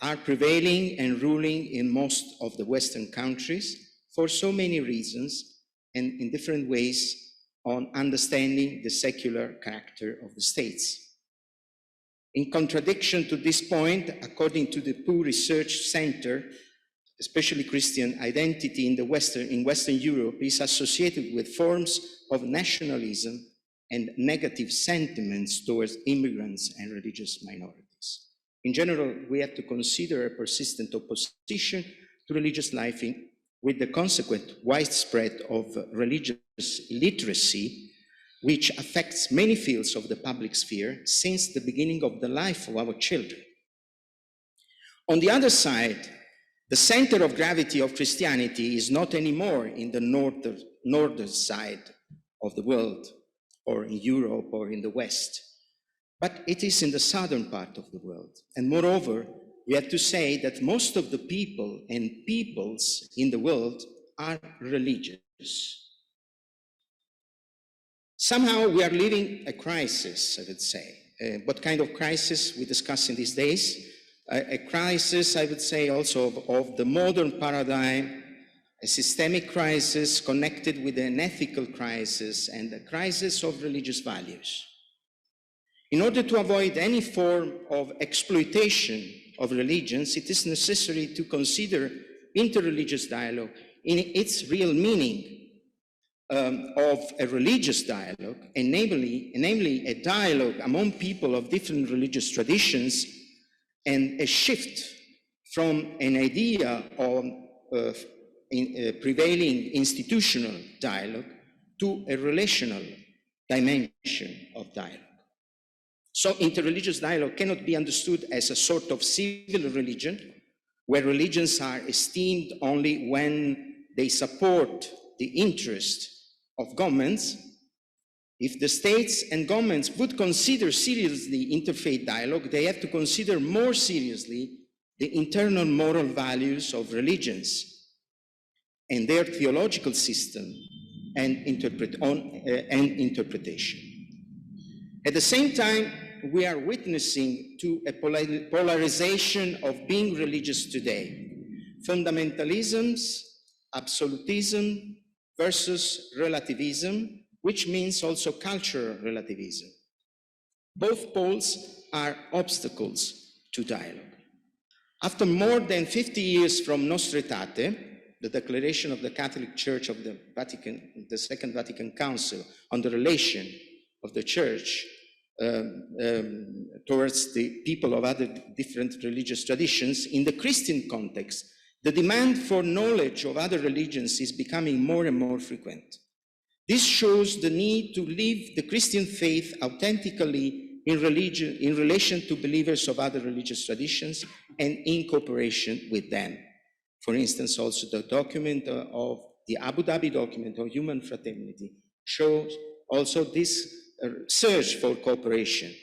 are prevailing and ruling in most of the Western countries for so many reasons and in different ways on understanding the secular character of the states. In contradiction to this point, according to the Pew Research Center, especially Christian identity in Western Europe is associated with forms of nationalism and negative sentiments towards immigrants and religious minorities. In general, we have to consider a persistent opposition to religious life with the consequent widespread of religious illiteracy, which affects many fields of the public sphere since the beginning of the life of our children. On the other side, the center of gravity of Christianity is not anymore in the northern side of the world, or in Europe, or in the West, but it is in the southern part of the world. And moreover, we have to say that most of the people and peoples in the world are religious. Somehow we are living a crisis, I would say. What kind of crisis we discuss in these days? A crisis, I would say, also of the modern paradigm, a systemic crisis connected with an ethical crisis and a crisis of religious values. In order to avoid any form of exploitation of religions, it is necessary to consider interreligious dialogue in its real meaning of a religious dialogue, and namely a dialogue among people of different religious traditions, and a shift from an idea of prevailing institutional dialogue to a relational dimension of dialogue. So interreligious dialogue cannot be understood as a sort of civil religion, where religions are esteemed only when they support the interest of governments. If the states and governments would consider seriously interfaith dialogue, they have to consider more seriously the internal moral values of religions and their theological system and interpretation. At the same time, we are witnessing to a polarization of being religious today. Fundamentalisms, absolutism versus relativism, which means also cultural relativism. Both poles are obstacles to dialogue. After more than 50 years from Nostra Aetate, the declaration of the Catholic Church of the Vatican, the Second Vatican Council on the relation of the Church towards the people of other different religious traditions, in the Christian context, the demand for knowledge of other religions is becoming more and more frequent. This shows the need to live the Christian faith authentically in relation to believers of other religious traditions and in cooperation with them. For instance, also the document of the Abu Dhabi document of human fraternity shows also this search for cooperation.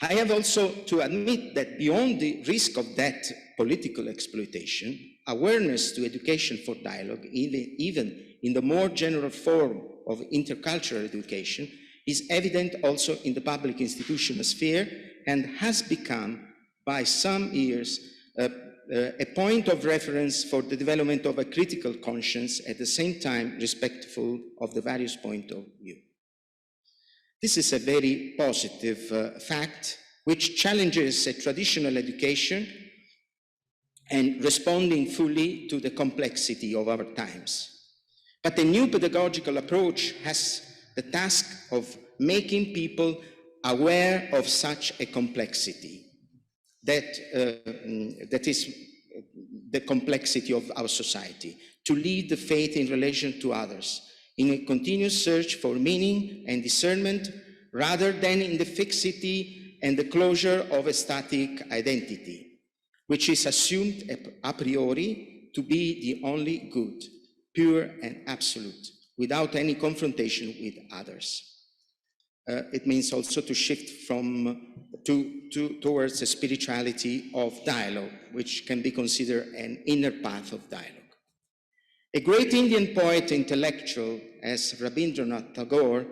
I have also to admit that beyond the risk of that political exploitation, awareness to education for dialogue, even in the more general form of intercultural education, is evident also in the public institutional sphere and has become, by some years, a point of reference for the development of a critical conscience, at the same time respectful of the various points of view. This is a very positive fact, which challenges a traditional education and responding fully to the complexity of our times. But a new pedagogical approach has the task of making people aware of such a complexity, that is the complexity of our society, to lead the faith in relation to others, in a continuous search for meaning and discernment, rather than in the fixity and the closure of a static identity, which is assumed a priori to be the only good, pure and absolute, without any confrontation with others. It means also to shift towards a spirituality of dialogue, which can be considered an inner path of dialogue. A great Indian poet intellectual, as Rabindranath Tagore,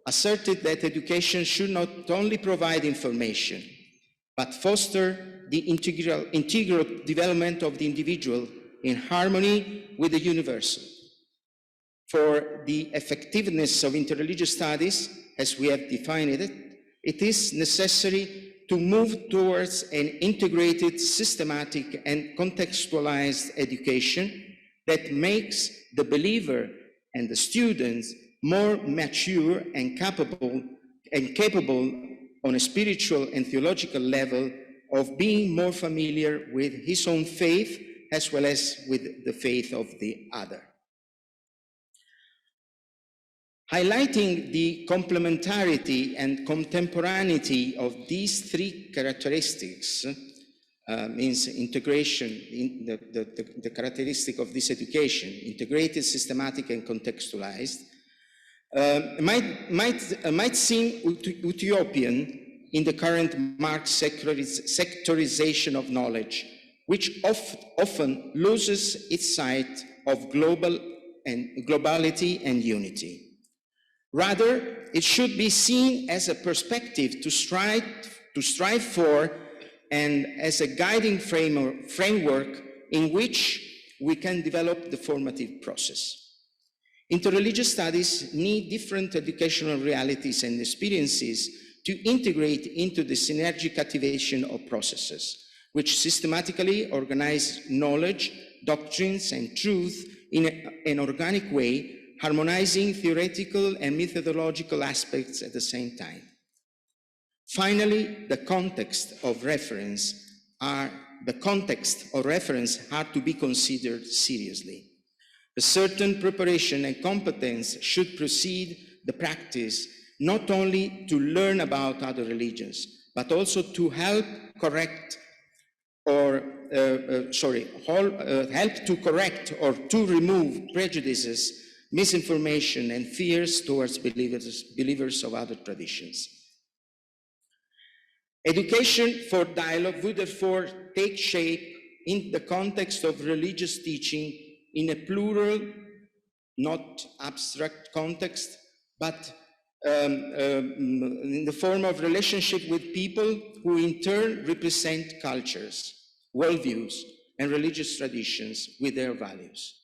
asserted that education should not only provide information, but foster the integral development of the individual in harmony with the universal. For the effectiveness of interreligious studies, as we have defined it, it is necessary to move towards an integrated, systematic, and contextualized education that makes the believer and the students more mature and capable on a spiritual and theological level of being more familiar with his own faith as well as with the faith of the other. Highlighting the complementarity and contemporaneity of these three characteristics means integration, in the characteristic of this education, integrated, systematic, and contextualized, might seem utopian in the current marked sectorization of knowledge, which often loses its sight of globality and unity. Rather, it should be seen as a perspective to strive for and as a guiding framework in which we can develop the formative process. Interreligious studies need different educational realities and experiences to integrate into the synergic activation of processes, which systematically organize knowledge, doctrines, and truth in an organic way, harmonizing theoretical and methodological aspects at the same time. Finally, the context of reference are to be considered seriously. A certain preparation and competence should precede the practice, not only to learn about other religions, but also to help correct or to remove prejudices, misinformation, and fears towards believers of other traditions. Education for dialogue would therefore take shape in the context of religious teaching in a plural, not abstract context, but in the form of relationship with people who in turn represent cultures, worldviews, and religious traditions with their values.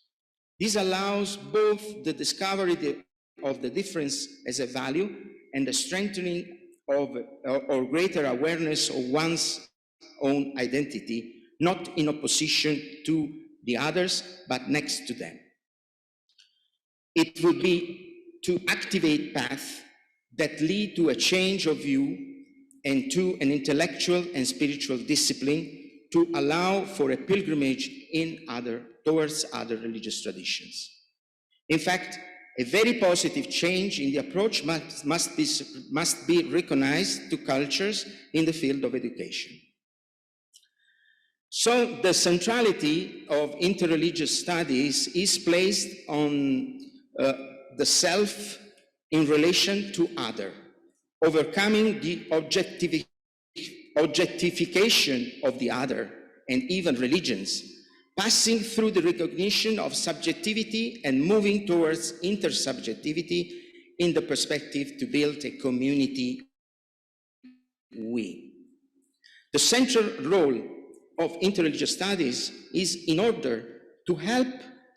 This allows both the discovery of the difference as a value and the strengthening of or greater awareness of one's own identity, not in opposition to the others, but next to them. It would be to activate paths that lead to a change of view and to an intellectual and spiritual discipline to allow for a pilgrimage towards other religious traditions. In fact, a very positive change in the approach must be recognized to cultures in the field of education. So the centrality of interreligious studies is placed on the self in relation to other, overcoming the objectification of the other and even religions, passing through the recognition of subjectivity and moving towards intersubjectivity in the perspective to build a community we. The central role of interreligious studies is in order to help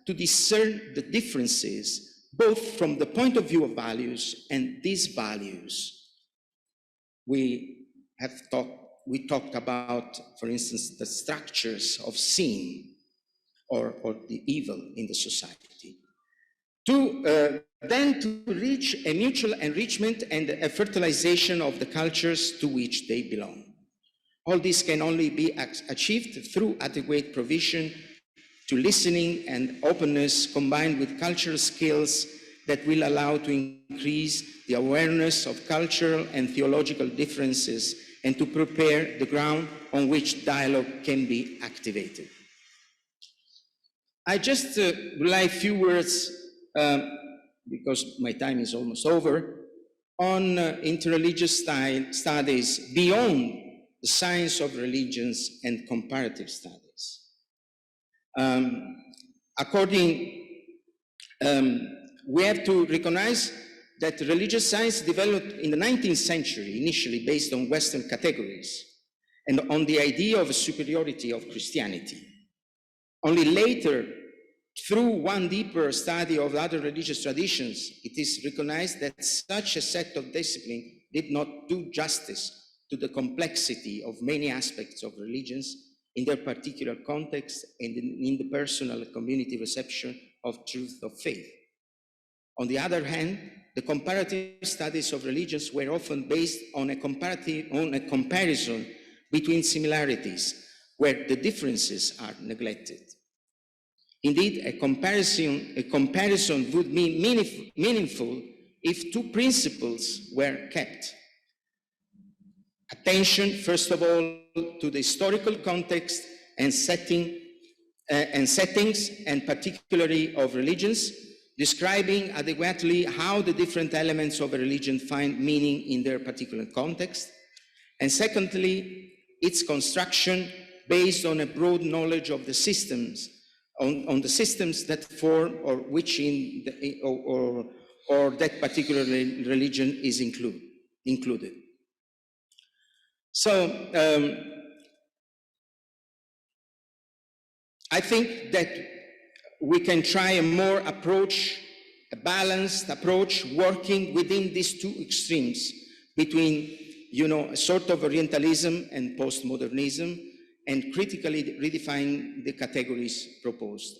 to discern the differences, both from the point of view of values and these values. We talked about, for instance, the structures of sin or the evil in the society. Then to reach a mutual enrichment and a fertilization of the cultures to which they belong. All this can only be achieved through adequate provision to listening and openness combined with cultural skills that will allow to increase the awareness of cultural and theological differences and to prepare the ground on which dialogue can be activated. I just would like a few words, because my time is almost over, on interreligious studies beyond the science of religions and comparative studies. We have to recognize that religious science developed in the 19th century, initially based on Western categories and on the idea of a superiority of Christianity. Only later, through one deeper study of other religious traditions, it is recognized that such a set of discipline did not do justice to the complexity of many aspects of religions in their particular context and in the personal community reception of truth of faith. On the other hand, the comparative studies of religions were often based on a comparison between similarities, where the differences are neglected. Indeed, a comparison would be meaningful if two principles were kept. Attention, first of all, to the historical context and settings, and particularly of religions, describing adequately how the different elements of a religion find meaning in their particular context. And secondly, its construction based on a broad knowledge of the systems, on the systems that form or which in the, or that particular religion is included. So I think that we can try a balanced approach, working within these two extremes between, a sort of Orientalism and postmodernism, and critically redefine the categories proposed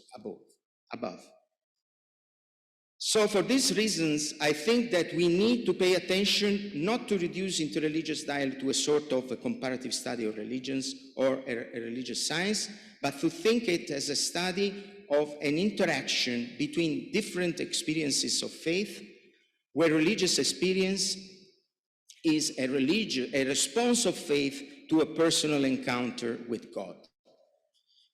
above. So for these reasons, I think that we need to pay attention not to reduce interreligious dialogue to a sort of a comparative study of religions or a religious science, but to think it as a study of an interaction between different experiences of faith, where religious experience is a response of faith to a personal encounter with God.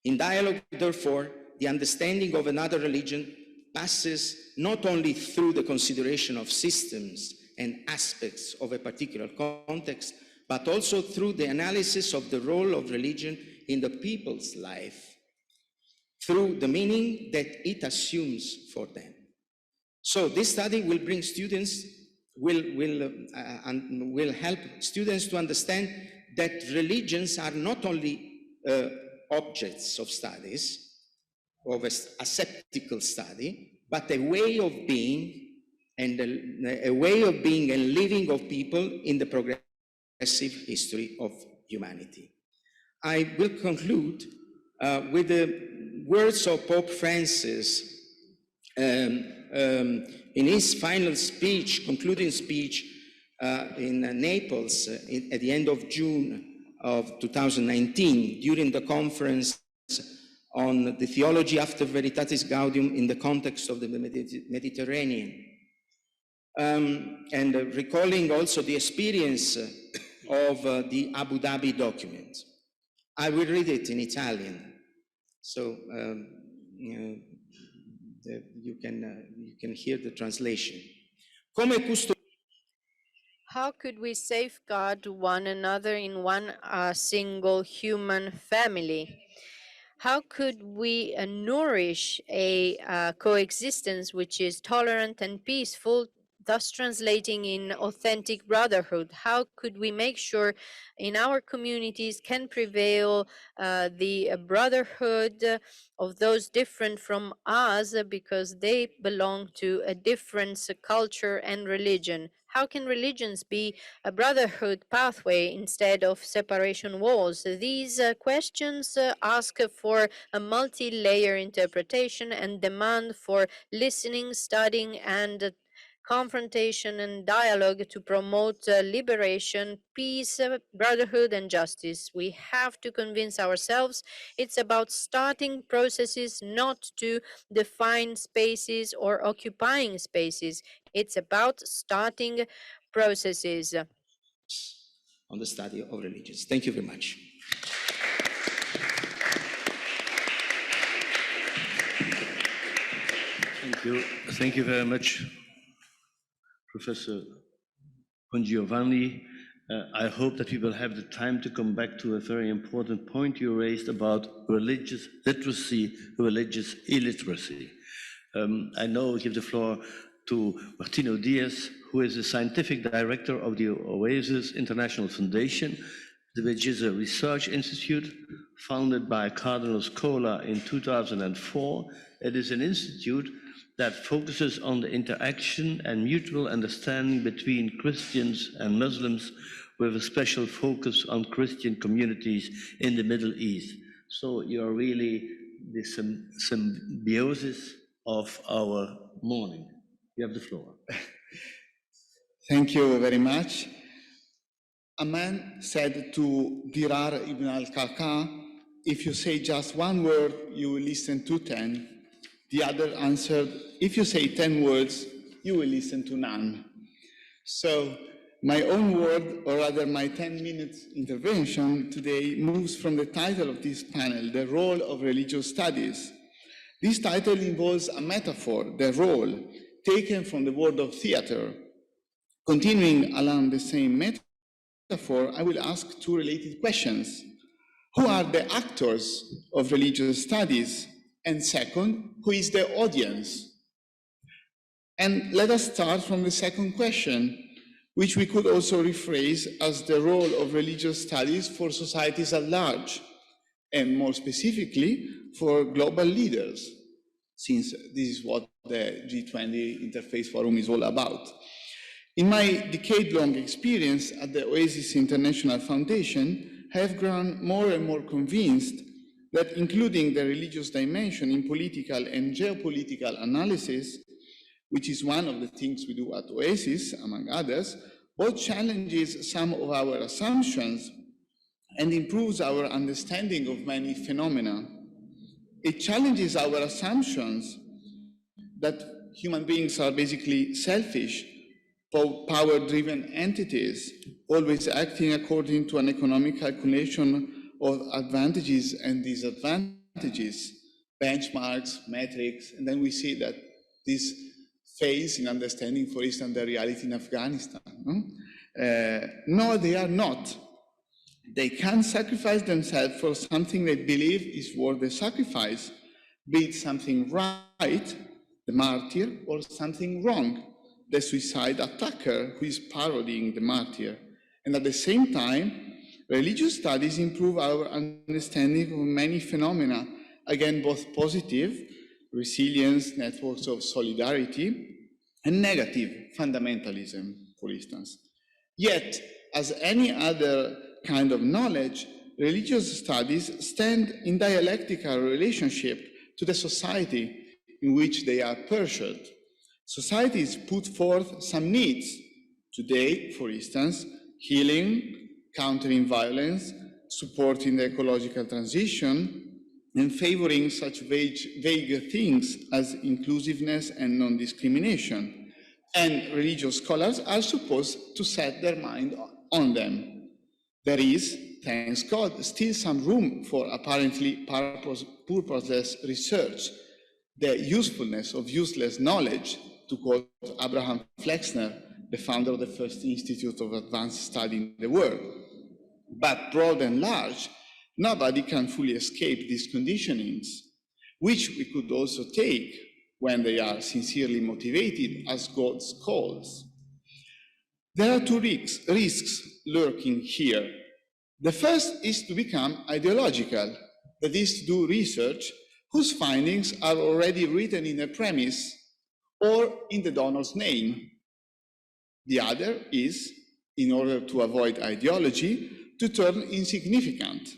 In dialogue, therefore, the understanding of another religion passes not only through the consideration of systems and aspects of a particular context, but also through the analysis of the role of religion in the people's life, through the meaning that it assumes for them. So this study will bring students, will help students to understand that religions are not only objects of studies, of a asceptical study, but a way of being and living of people in the progressive history of humanity. I will conclude with the words of Pope Francis in his final speech, concluding speech in Naples at the end of June of 2019, during the conference on the theology after Veritatis Gaudium in the context of the Mediterranean, and recalling also the experience of the Abu Dhabi document. I will read it in Italian, so you can hear the translation. How could we safeguard one another in one single human family? How could we nourish a coexistence which is tolerant and peaceful, thus translating in authentic brotherhood? How could we make sure in our communities can prevail the brotherhood of those different from us because they belong to a different culture and religion? How can religions be a brotherhood pathway instead of separation walls? These questions ask for a multi-layer interpretation and demand for listening, studying, and confrontation and dialogue to promote liberation, peace, brotherhood, and justice. We have to convince ourselves it's about starting processes, not to define spaces or occupying spaces. It's about starting processes. On the study of religions. Thank you very much. Thank you. Thank you very much, Professor Bongiovanni. I hope that we will have the time to come back to a very important point you raised about religious literacy, religious illiteracy. I now give the floor to Martino Diaz, who is the scientific director of the Oasis International Foundation, which is a research institute founded by Cardinal Scola in 2004. It is an institute that focuses on the interaction and mutual understanding between Christians and Muslims, with a special focus on Christian communities in the Middle East. So you're really the symbiosis of our morning. You have the floor. Thank you very much. A man said to Dirar ibn al-Qaqa, if you say just one word, you will listen to 10. The other answered, if you say 10 words, you will listen to none. So my own word, or rather my 10-minute intervention today, moves from the title of this panel, The Role of Religious Studies. This title involves a metaphor, the role, taken from the word of theater. Continuing along the same metaphor, I will ask two related questions. Who are the actors of religious studies? And second, who is the audience? And let us start from the second question, which we could also rephrase as the role of religious studies for societies at large, and more specifically, for global leaders, since this is what the G20 Interfaith Forum is all about. In my decade-long experience at the Oasis International Foundation, I have grown more and more convinced that including the religious dimension in political and geopolitical analysis, which is one of the things we do at Oasis, among others, both challenges some of our assumptions and improves our understanding of many phenomena. It challenges our assumptions that human beings are basically selfish, power-driven entities, always acting according to an economic calculation of advantages and disadvantages, benchmarks, metrics, and then we see that this fails in understanding, for instance, the reality in Afghanistan. No, they are not. They can sacrifice themselves for something they believe is worth the sacrifice, be it something right, the martyr, or something wrong, the suicide attacker who is parodying the martyr. And at the same time, religious studies improve our understanding of many phenomena, again, both positive, resilience, networks of solidarity, and negative, fundamentalism, for instance. Yet, as any other kind of knowledge, religious studies stand in dialectical relationship to the society in which they are pursued. Societies put forth some needs. Today, for instance, healing, countering violence, supporting the ecological transition, and favoring such vague things as inclusiveness and non-discrimination. And religious scholars are supposed to set their mind on them. There is, thanks God, still some room for apparently purposeless research, the usefulness of useless knowledge, to quote Abraham Flexner, the founder of the first Institute of Advanced Study in the world. But broad and large, nobody can fully escape these conditionings, which we could also take when they are sincerely motivated as God's calls. There are two risks lurking here. The first is to become ideological, that is to do research whose findings are already written in a premise or in the donor's name. The other is, in order to avoid ideology, to turn insignificant.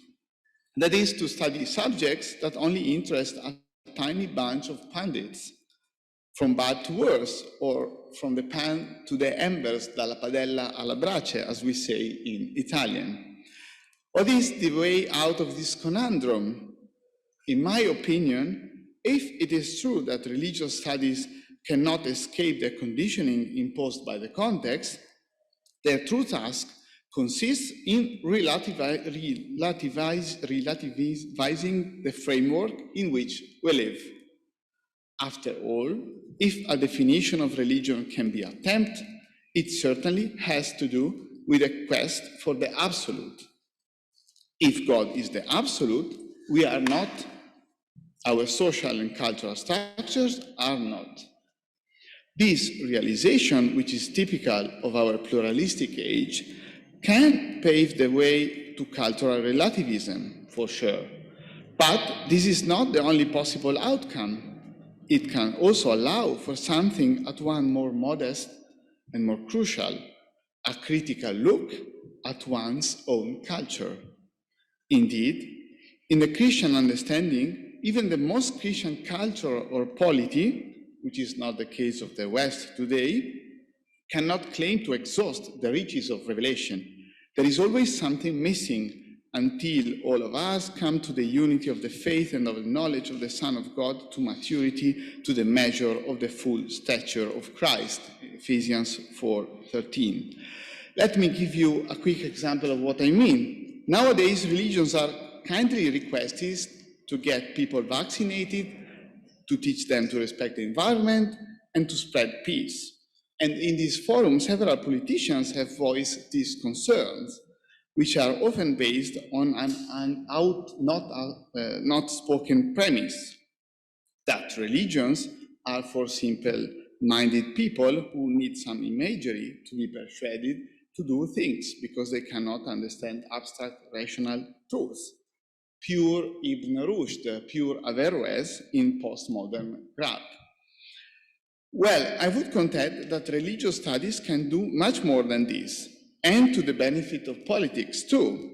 That is to study subjects that only interest a tiny bunch of pundits, from bad to worse, or from the pan to the embers, dalla padella alla brace, as we say in Italian. What is the way out of this conundrum? In my opinion, if it is true that religious studies cannot escape the conditioning imposed by the context, their true task consists in relativizing the framework in which we live. After all, if a definition of religion can be attempted, it certainly has to do with a quest for the absolute. If God is the absolute, we are not, our social and cultural structures are not. This realization, which is typical of our pluralistic age, can pave the way to cultural relativism, for sure. But this is not the only possible outcome. It can also allow for something at once more modest and more crucial, a critical look at one's own culture. Indeed, in the Christian understanding, even the most Christian culture or polity, which is not the case of the West today, cannot claim to exhaust the riches of revelation. There is always something missing until all of us come to the unity of the faith and of the knowledge of the Son of God, to maturity, to the measure of the full stature of Christ. Ephesians 4:13. Let me give you a quick example of what I mean. Nowadays, religions are kindly requested to get people vaccinated, to teach them to respect the environment, and to spread peace. And in these forums, several politicians have voiced these concerns, which are often based on an not spoken premise that religions are for simple-minded people who need some imagery to be persuaded to do things because they cannot understand abstract rational truths. Pure Ibn Rushd, pure Averroes in postmodern Grab. Well, I would contend that religious studies can do much more than this, and to the benefit of politics too.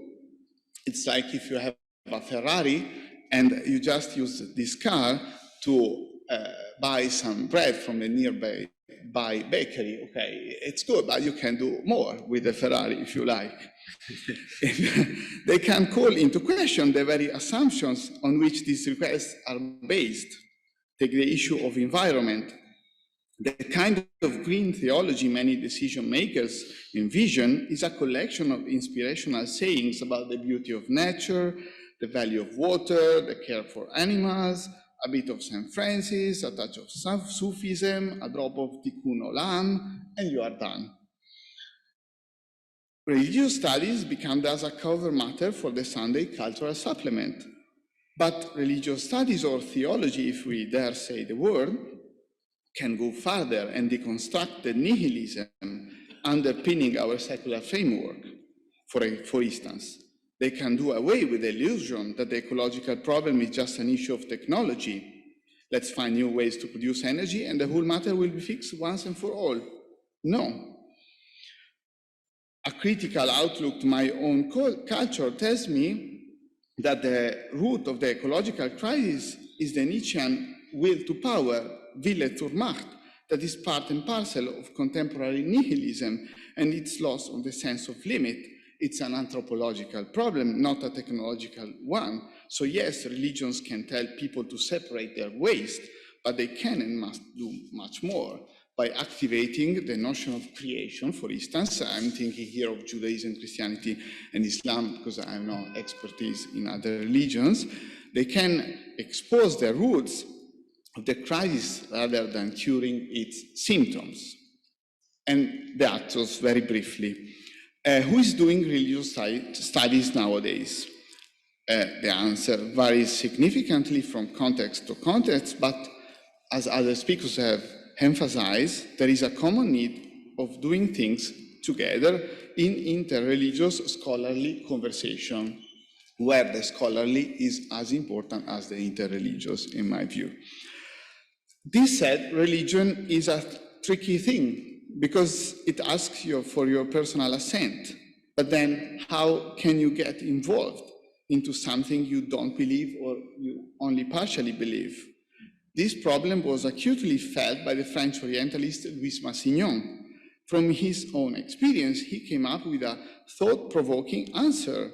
It's like if you have a Ferrari and you just use this car to buy some bread from a nearby bakery. Okay, it's good, but you can do more with the Ferrari if you like. They can call into question the very assumptions on which these requests are based. Take the issue of environment. The kind of green theology many decision makers envision is a collection of inspirational sayings about the beauty of nature, the value of water, the care for animals, a bit of St. Francis, a touch of Sufism, a drop of Tikkun Olam, and you are done. Religious studies become thus a cover matter for the Sunday cultural supplement. But religious studies, or theology, if we dare say the word, can go further and deconstruct the nihilism underpinning our secular framework. For instance, they can do away with the illusion that the ecological problem is just an issue of technology. Let's find new ways to produce energy and the whole matter will be fixed once and for all. No. A critical outlook to my own culture tells me that the root of the ecological crisis is the Nietzschean will to power, Wille zur Macht, that is part and parcel of contemporary nihilism and its loss of the sense of limit. It's an anthropological problem, not a technological one. So yes, religions can tell people to separate their waste, but they can and must do much more by activating the notion of creation. For instance, I'm thinking here of Judaism, Christianity, and Islam, because I have no expertise in other religions. They can expose the roots of the crisis rather than curing its symptoms. And the actors, very briefly. Who is doing religious studies nowadays? The answer varies significantly from context to context, but as other speakers have emphasized, there is a common need of doing things together in interreligious scholarly conversation, where the scholarly is as important as the interreligious, in my view. This said, religion is a tricky thing because it asks you for your personal assent. But then how can you get involved into something you don't believe or you only partially believe? This problem was acutely felt by the French Orientalist Louis Massignon. From his own experience, he came up with a thought-provoking answer.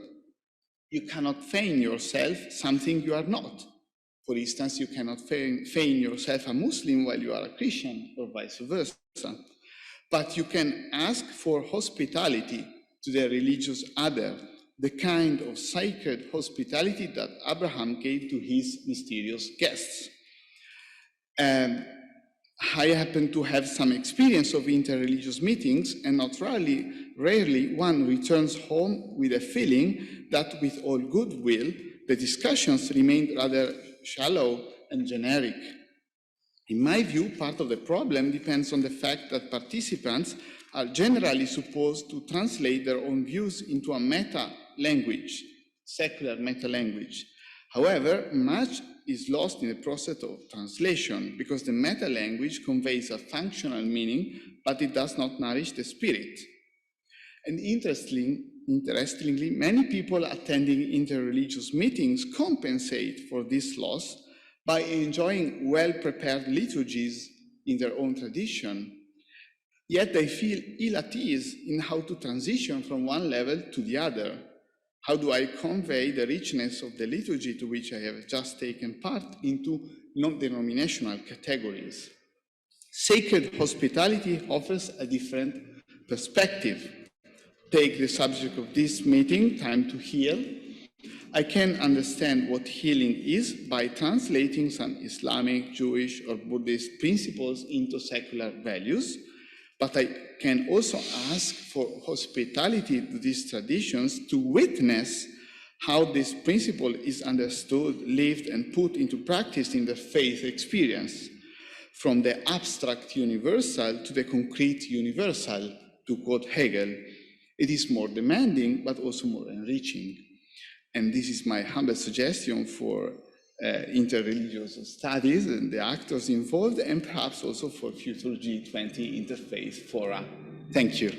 You cannot feign yourself something you are not. For instance, you cannot feign yourself a Muslim while you are a Christian, or vice versa. But you can ask for hospitality to the religious other, the kind of sacred hospitality that Abraham gave to his mysterious guests. I happen to have some experience of interreligious meetings, and not rarely one returns home with a feeling that with all goodwill, the discussions remained rather shallow and generic. In my view, part of the problem depends on the fact that participants are generally supposed to translate their own views into a meta-language, secular meta-language. However, much is lost in the process of translation because the meta-language conveys a functional meaning, but it does not nourish the spirit. And interestingly, many people attending interreligious meetings compensate for this loss by enjoying well-prepared liturgies in their own tradition. Yet I feel ill at ease in how to transition from one level to the other. How do I convey the richness of the liturgy to which I have just taken part into non-denominational categories? Sacred hospitality offers a different perspective. Take the subject of this meeting, time to heal. I can understand what healing is by translating some Islamic, Jewish, or Buddhist principles into secular values, but I can also ask for hospitality to these traditions to witness how this principle is understood, lived, and put into practice in the faith experience, from the abstract universal to the concrete universal, to quote Hegel. It is more demanding, but also more enriching. And this is my humble suggestion for interreligious studies and the actors involved, and perhaps also for future G20 interfaith fora. Thank you.